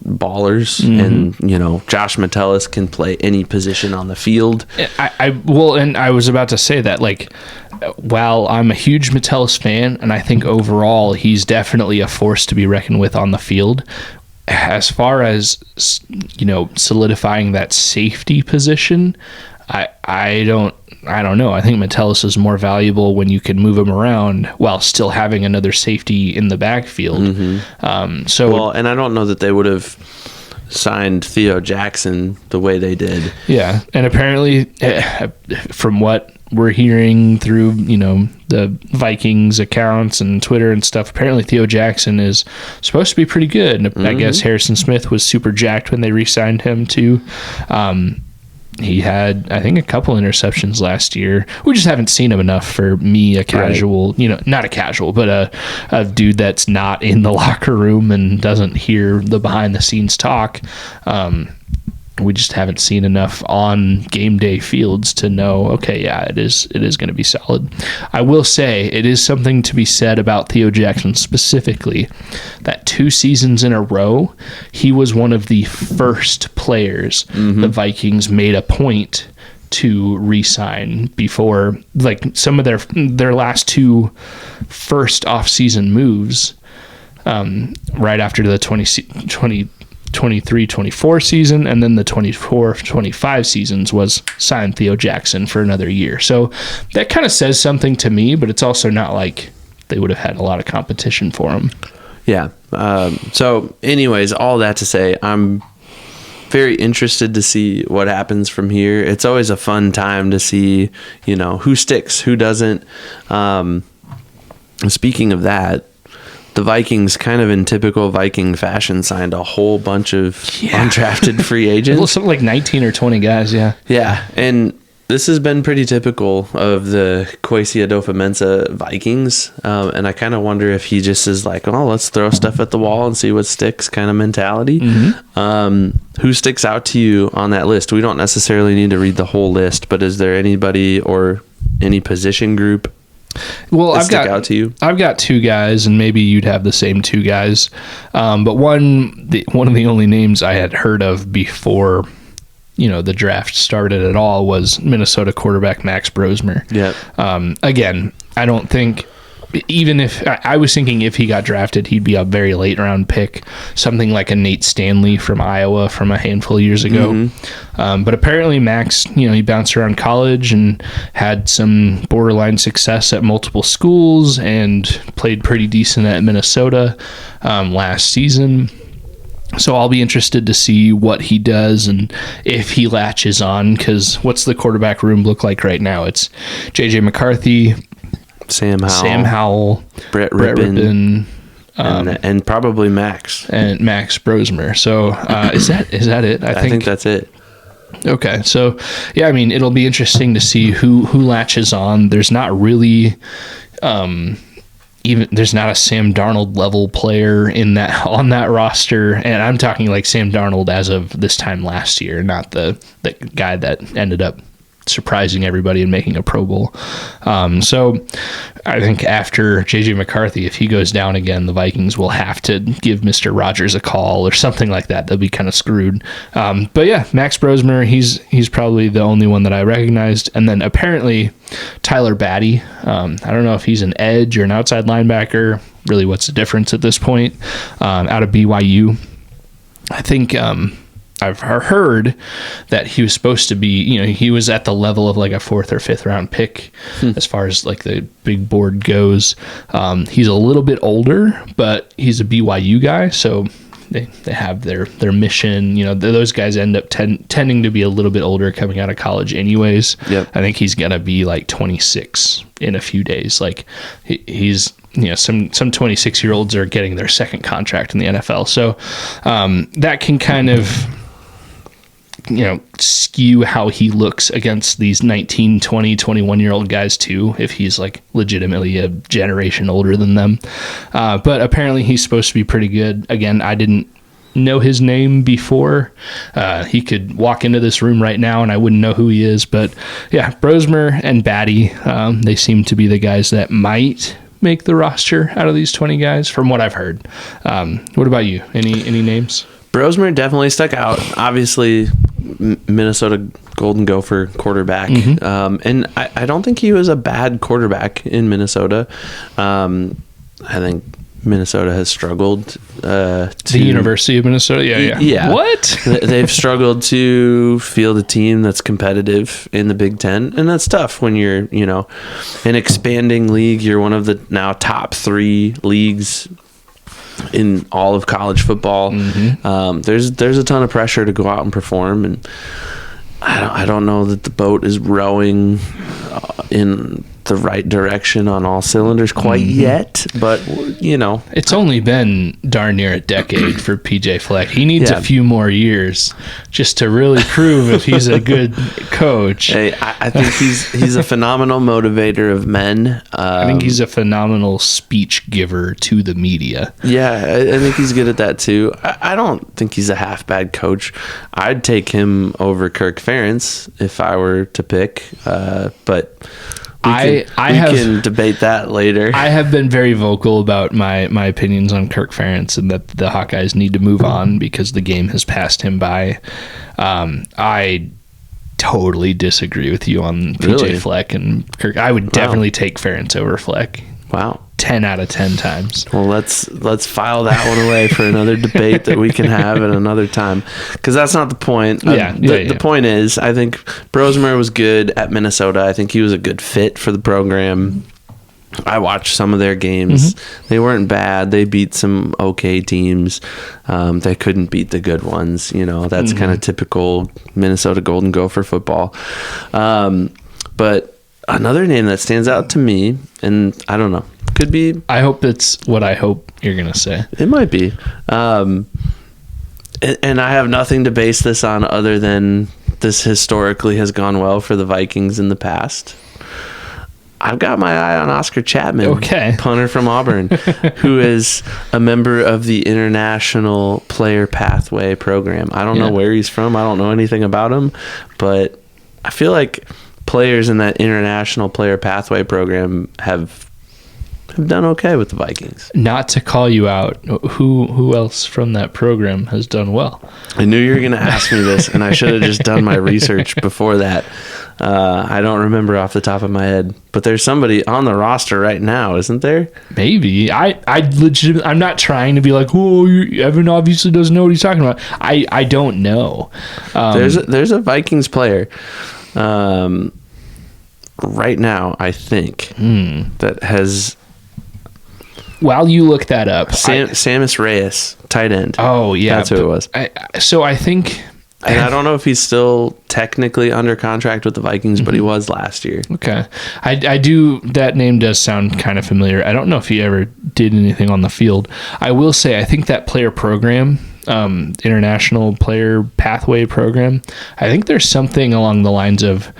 ballers, and you know, Josh Metellus can play any position on the field.
And I was about to say that, like, while I'm a huge Metellus fan, and I think overall he's definitely a force to be reckoned with on the field, as far as, you know, solidifying that safety position, I don't know. I think Metellus is more valuable when you can move him around while still having another safety in the backfield. And I don't know that they would have signed Theo Jackson the way they did. Yeah, and apparently, from what we're hearing through, you know, the Vikings accounts and Twitter and stuff, apparently Theo Jackson is supposed to be pretty good. I guess Harrison Smith was super jacked when they re-signed him too. He had, I think, a couple interceptions last year. We just haven't seen him enough for me, a casual, not a casual, but a dude that's not in the locker room and doesn't hear the behind the scenes talk. We just haven't seen enough on game day fields to know, okay, yeah, it is going to be solid. I will say it is something to be said about Theo Jackson specifically, that 2 seasons in a row, he was one of the first players the Vikings made a point to re-sign before, like some of their last 2 first off-season moves, right after the 23-24 season, and then the 24-25 seasons was sign Theo Jackson for another year. So that kind of says something to me, but it's also not like they would have had a lot of competition for him.
Yeah. So anyways, all that to say, I'm very interested to see what happens from here. It's always a fun time to see, who sticks, who doesn't. Speaking of that, the Vikings, kind of in typical Viking fashion, signed a whole bunch of undrafted free agents.
Something like 19 or 20 guys, yeah.
Yeah, and this has been pretty typical of the Kwesi Adofo-Mensah Vikings, and I kind of wonder if he just is like, oh, let's throw stuff at the wall and see what sticks kind of mentality. Who sticks out to you on that list? We don't necessarily need to read the whole list, but is there anybody or any position group
I've
got
2 guys, and maybe you'd have the same 2 guys. But one of the only names I had heard of before, the draft started at all was Minnesota quarterback Max Brosmer.
Yeah.
Again, I don't think, even if I was thinking if he got drafted, he'd be a very late round pick, something like a Nate Stanley from Iowa from a handful of years ago. But apparently Max, he bounced around college and had some borderline success at multiple schools and played pretty decent at Minnesota last season. So I'll be interested to see what he does and if he latches on, because what's the quarterback room look like right now? It's J.J. McCarthy, Sam Howell,
Brett Rippon, and probably Max.
And Max Brosmer. So is that it? I
think that's it.
Okay. So, yeah, I mean, it'll be interesting to see who latches on. There's not really there's not a Sam Darnold level player on that roster, and I'm talking like Sam Darnold as of this time last year, not the guy that ended up surprising everybody and making a Pro Bowl. So I think after J.J. McCarthy, if he goes down again, the Vikings will have to give Mr. Rogers a call or something like that. They'll be kind of screwed. But yeah, Max Brosmer, he's probably the only one that I recognized. And then apparently Tyler Batty. I don't know if he's an edge or an outside linebacker. Really, what's the difference at this point? Out of BYU. I think I've heard that he was supposed to be, he was at the level of like a 4th or 5th round pick as far as like the big board goes. He's a little bit older, but he's a BYU guy, so they have their mission. Those guys end up tending to be a little bit older coming out of college anyways.
Yep.
I think he's going to be like 26 in a few days. Like he's, some 26-year-olds are getting their second contract in the NFL. So that can kind of skew how he looks against these 19, 20, 21-year-old guys too, if he's like legitimately a generation older than them. But apparently he's supposed to be pretty good. Again, I didn't know his name before. He could walk into this room right now and I wouldn't know who he is. But yeah, Brosmer and Batty, they seem to be the guys that might make the roster out of these 20 guys from what I've heard. What about you? Any names?
Brosmer definitely stuck out. Obviously, Minnesota Golden Gopher quarterback. And I don't think he was a bad quarterback in Minnesota. I think Minnesota has struggled
the University of Minnesota.
Yeah.
What?
They've struggled to field a team that's competitive in the Big Ten, and that's tough when you're, an expanding league. You're one of the now top 3 leagues in all of college football. There's a ton of pressure to go out and perform, and I don't know that the boat is rowing in the right direction on all cylinders quite yet, but
it's only been darn near a decade for PJ Fleck. He needs a few more years just to really prove if he's a good coach.
Hey, I think he's a phenomenal motivator of men.
I think he's a phenomenal speech giver to the media.
Yeah, I think he's good at that too. I don't think he's a half bad coach. I'd take him over Kirk Ferentz if I were to pick, but we can debate that later.
I have been very vocal about my opinions on Kirk Ferentz and that the Hawkeyes need to move on because the game has passed him by. I totally disagree with you on PJ Fleck and Kirk. I would definitely take Ferentz over Fleck.
Wow.
10 out of 10 times.
Well, let's file that one away for another debate that we can have at another time, because that's not the point. The point is, I think Brosmer was good at Minnesota. I think he was a good fit for the program. I watched some of their games. They weren't bad. They beat some okay teams. They couldn't beat the good ones. That's kind of typical Minnesota Golden Gopher football. But another name that stands out to me, and I don't know, could be.
I hope it's what I hope you're going to say.
It might be. And I have nothing to base this on other than this historically has gone well for the Vikings in the past. I've got my eye on Oscar Chapman, punter from Auburn, who is a member of the International Player Pathway Program. I don't know where he's from. I don't know anything about him, but I feel like players in that International Player Pathway Program have done okay with the Vikings.
Not to call you out, who else from that program has done well?
I knew you were going to ask me this, and I should have just done my research before that. I don't remember off the top of my head, but there's somebody on the roster right now, isn't there?
Maybe. I'm not trying to be like, Evan obviously doesn't know what he's talking about. I don't know.
There's a Vikings player right now, I think, that has.
While you look that up,
Sammis Reyes, tight end.
Oh yeah,
that's who it was.
I think,
and I don't know if he's still technically under contract with the Vikings, but he was last year.
Okay, I do. That name does sound kind of familiar. I don't know if he ever did anything on the field. I will say, I think that player program, International Player Pathway Program, I think there's something along the lines of,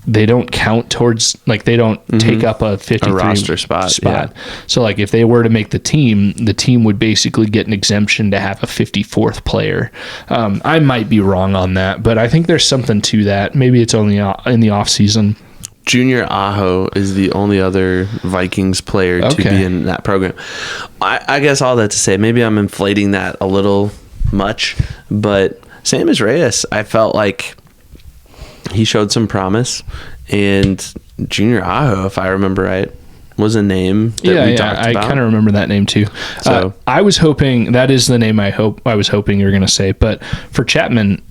they don't count towards, like, they don't take up a 53
roster spot. Yeah.
So like if they were to make the team would basically get an exemption to have a 54th player. I might be wrong on that, but I think there's something to that. Maybe it's only in the off season.
Junior Aho is the only other Vikings player to be in that program. I guess all that to say, maybe I'm inflating that a little much, but Sammis Reyes, I felt like he showed some promise, and Junior Aho, if I remember right, was a name that we talked about.
I kind of remember that name too. So I was hoping that is the name I was hoping you were going to say, but for Chapman,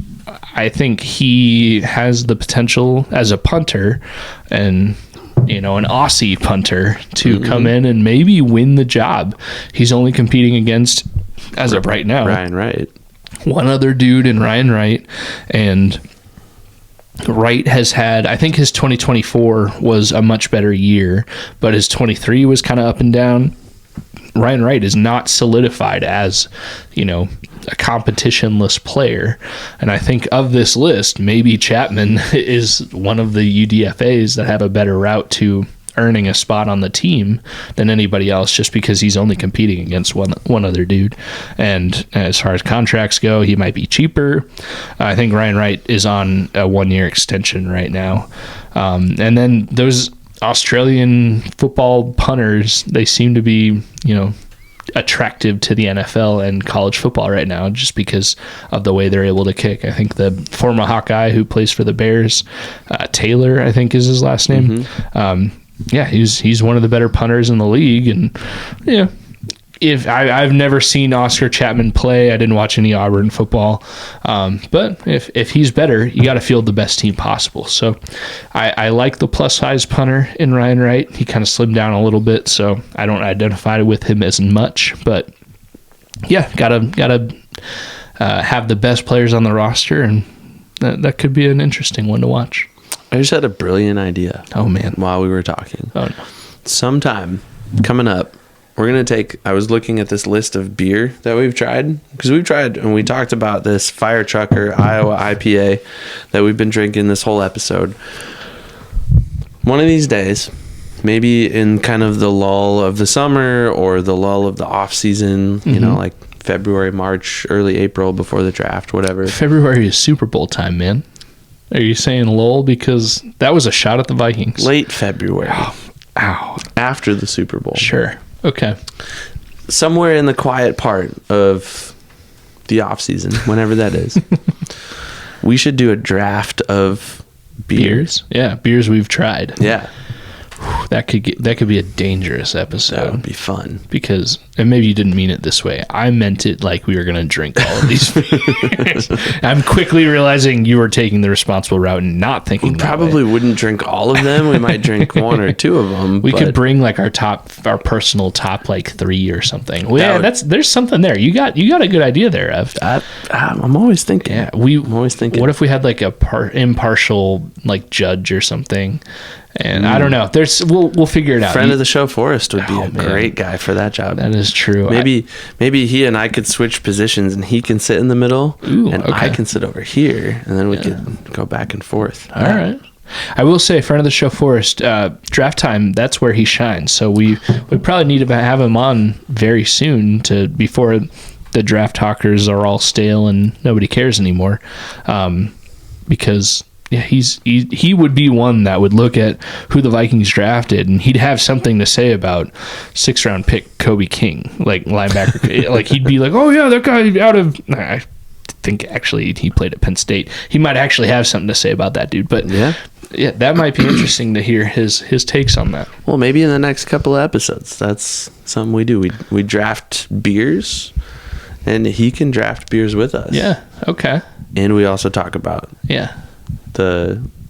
I think he has the potential as a punter and an Aussie punter to come in and maybe win the job. He's only competing against, as of right now,
Ryan Wright,
one other dude in Ryan Wright, and Wright has had, I think his 2024 was a much better year, but his 23 was kind of up and down. Ryan Wright is not solidified as, a competitionless player. And I think of this list, maybe Chapman is one of the UDFAs that have a better route to earning a spot on the team than anybody else, just because he's only competing against one other dude. And as far as contracts go, he might be cheaper. I think Ryan Wright is on a 1-year extension right now. And then those Australian football punters, they seem to be, attractive to the NFL and college football right now, just because of the way they're able to kick. I think the former Hawkeye who plays for the Bears, Taylor, I think is his last name. He's one of the better punters in the league, and if I've never seen Oscar Chapman play, I didn't watch any Auburn football, but if he's better, you got to field the best team possible. So I like the plus size punter in Ryan Wright. He kind of slimmed down a little bit, so I don't identify with him as much, but gotta have the best players on the roster, and that could be an interesting one to watch.
I just had a brilliant idea.
Oh, man.
While we were talking.
Oh, no.
Sometime coming up, we're going to take, I was looking at this list of beer that we've tried, because we've tried, and we talked about this Firetrucker Iowa IPA that we've been drinking this whole episode. One of these days, maybe in kind of the lull of the summer or the lull of the off season, you know, like February, March, early April before the draft, whatever.
February is Super Bowl time, man. Are you saying lull because that was a shot at the Vikings?
Late February.
Ow.
After the Super Bowl.
Sure. Okay.
Somewhere in the quiet part of the off season, whenever that is, we should do a draft of beers.
Yeah, beers we've tried.
Yeah.
That could be a dangerous episode.
That would be fun.
Because, and maybe you didn't mean it this way. I meant it like we were going to drink all of these beers. I'm quickly realizing you were taking the responsible route and not thinking
We
that
probably
way.
wouldn't drink all of them. We might drink one or two of them.
We could bring like our personal top like 3 or something. Well, yeah,
would-
there's something there. You got a good idea there, Ev.
I'm always thinking.
Yeah,
I'm always thinking.
What if we had like a impartial like judge or something? And I don't know. We'll figure it out.
Friend of the show, Forrest, would be a
man.
great guy for that job.
That is true.
Maybe he and I could switch positions, and he can sit in the middle, and
okay.
I can sit over here, and then we could go back and forth.
All right. I will say, friend of the show, Forrest, draft time, that's where he shines. So we probably need to have him on very soon before the draft talkers are all stale and nobody cares anymore. Because yeah, he would be one that would look at who the Vikings drafted, and he'd have something to say about 6th round pick Kobe King, like linebacker. Like he'd be like, "Oh yeah, that guy out of." I think actually he played at Penn State. He might actually have something to say about that dude. But yeah, that might be interesting to hear his takes on that.
Well, maybe in the next couple of episodes, that's something we do. We draft beers, and he can draft beers with us.
Yeah. Okay.
And we also talk about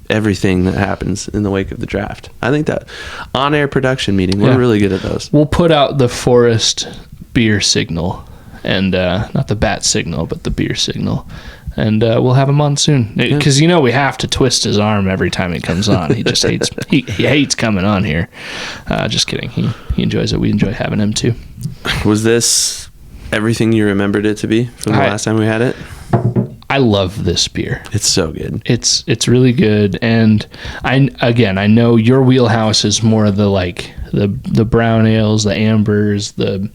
everything that happens in the wake of the draft. I think that on-air production meeting, we're really good at those.
We'll put out the Forest beer signal, and not the bat signal, but the beer signal, and we'll have him on soon. Because we have to twist his arm every time he comes on. He just hates he hates coming on here. Just kidding. He enjoys it. We enjoy having him too.
Was this everything you remembered it to be from the last time we had it?
I love this beer.
It's so good.
It's really good, and I know your wheelhouse is more of the like the brown ales, the ambers, the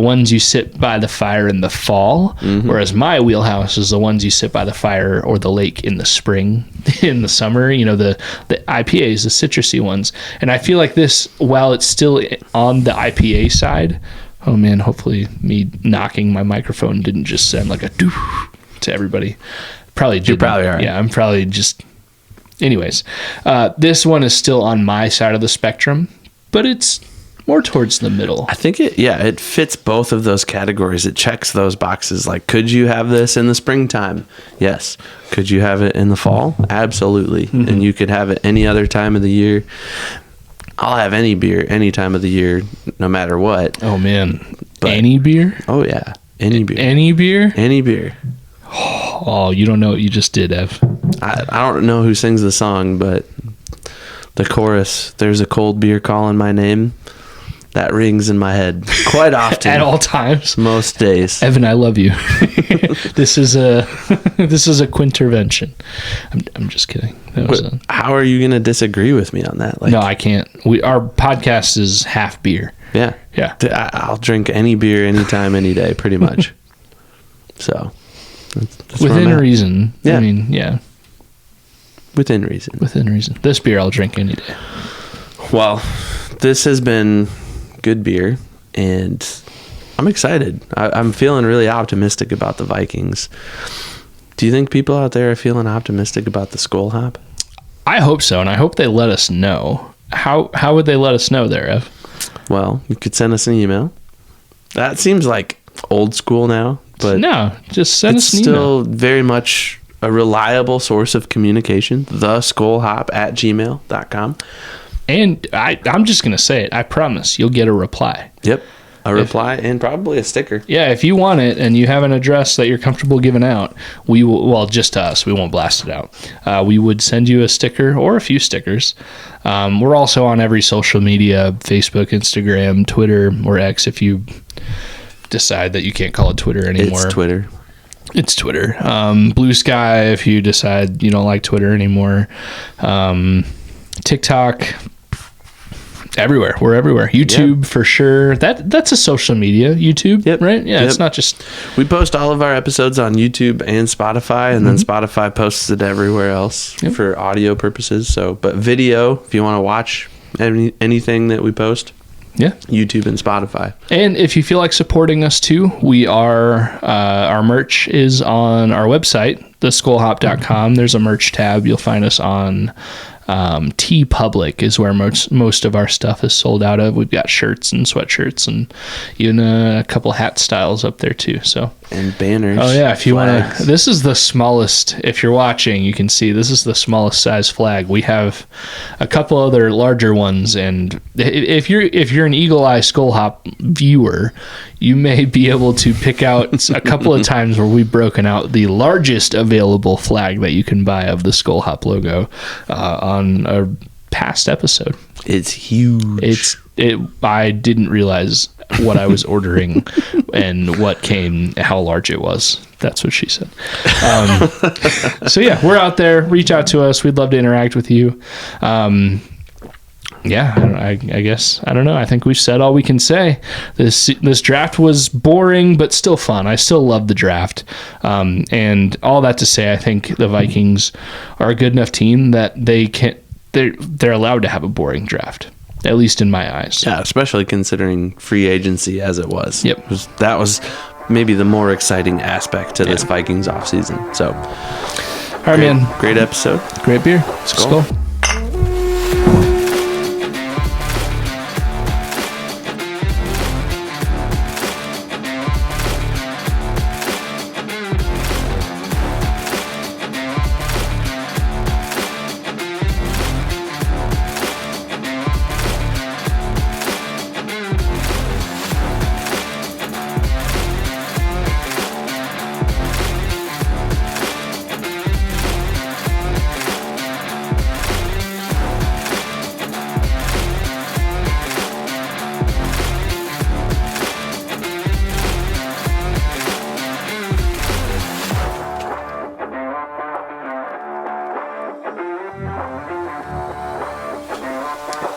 ones you sit by the fire in the fall, whereas my wheelhouse is the ones you sit by the fire or the lake in the spring, in the summer. The IPAs, the citrusy ones, and I feel like this, while it's still on the IPA side. Oh man, hopefully me knocking my microphone didn't just send like a doof to everybody. Probably did.
You probably are.
Yeah, I'm probably just... Anyways, this one is still on my side of the spectrum, but it's more towards the middle.
I think it fits both of those categories. It checks those boxes. Like, could you have this in the springtime? Yes. Could you have it in the fall? Absolutely. And you could have it any other time of the year. I'll have any beer any time of the year, no matter what.
Oh man, any beer?
Oh yeah, any beer.
Any beer?
Any beer.
Oh, you don't know what you just did, Ev.
I don't know who sings the song, but the chorus, "There's a cold beer calling my name," that rings in my head quite often.
At all times.
Most days.
Evan, I love you. This is a quintervention. I'm just kidding.
How are you going to disagree with me on that?
No, I can't. Our podcast is half beer.
Yeah. I'll drink any beer, anytime, any day, pretty much. So, that's
within reason.
Yeah.
I mean, yeah.
Within reason.
Within reason. This beer I'll drink any day.
Well, this has been good beer, and I'm excited. I'm feeling really optimistic about the Vikings. Do you think people out there are feeling optimistic about the Skol hop?
I hope so, and I hope they let us know. How would they let us know there, Ev?
Well, you could send us an email. That seems like old school now, but
no, just send us an email.
It's still very much a reliable source of communication. theskolhop@gmail.com.
And I'm just going to say it. I promise you'll get a reply.
Yep. a reply and probably a sticker.
Yeah, if you want it and you have an address that you're comfortable giving out, we will, well, just to us, we won't blast it out. We would send you a sticker or a few stickers. We're also on every social media, Facebook, Instagram, Twitter, or X if you decide that you can't call it Twitter anymore.
It's Twitter.
It's Twitter. Blue Sky if you decide you don't like Twitter anymore. TikTok. Everywhere. We're everywhere. YouTube for sure. That's a social media. YouTube, right? Yeah, it's not just...
We post all of our episodes on YouTube and Spotify, and then Spotify posts it everywhere else for audio purposes. So, but video, if you want to watch anything that we post, YouTube and Spotify.
And if you feel like supporting us too, we are our merch is on our website, theskolhop.com. There's a merch tab. You'll find us on TeePublic is where most of our stuff is sold out of. We've got shirts and sweatshirts and even a couple hat styles up there too. So,
and banners.
Oh yeah, if you want to, this is the smallest. If you're watching, you can see this is the smallest size flag. We have a couple other larger ones, and if you're an Eagle Eye Skol Hop viewer, you may be able to pick out a couple of times where we've broken out the largest available flag that you can buy of the Skol Hop logo on a past episode.
It's huge.
I didn't realize what I was ordering and what came, how large it was. That's what she said. So yeah, we're out there. Reach out to us. We'd love to interact with you. I guess, I don't know. I think we've said all we can say. This draft was boring, but still fun. I still love the draft. And all that to say, I think the Vikings are a good enough team that they're allowed to have a boring draft, at least in my eyes.
Yeah, especially considering free agency as it was.
Yep.
That was maybe the more exciting aspect to this Vikings offseason. So,
all right, man.
Great episode.
Great beer.
Skol.
Skol.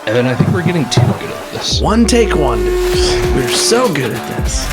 Evan, I think we're getting too good at this.
One take wonders. We're so good at this.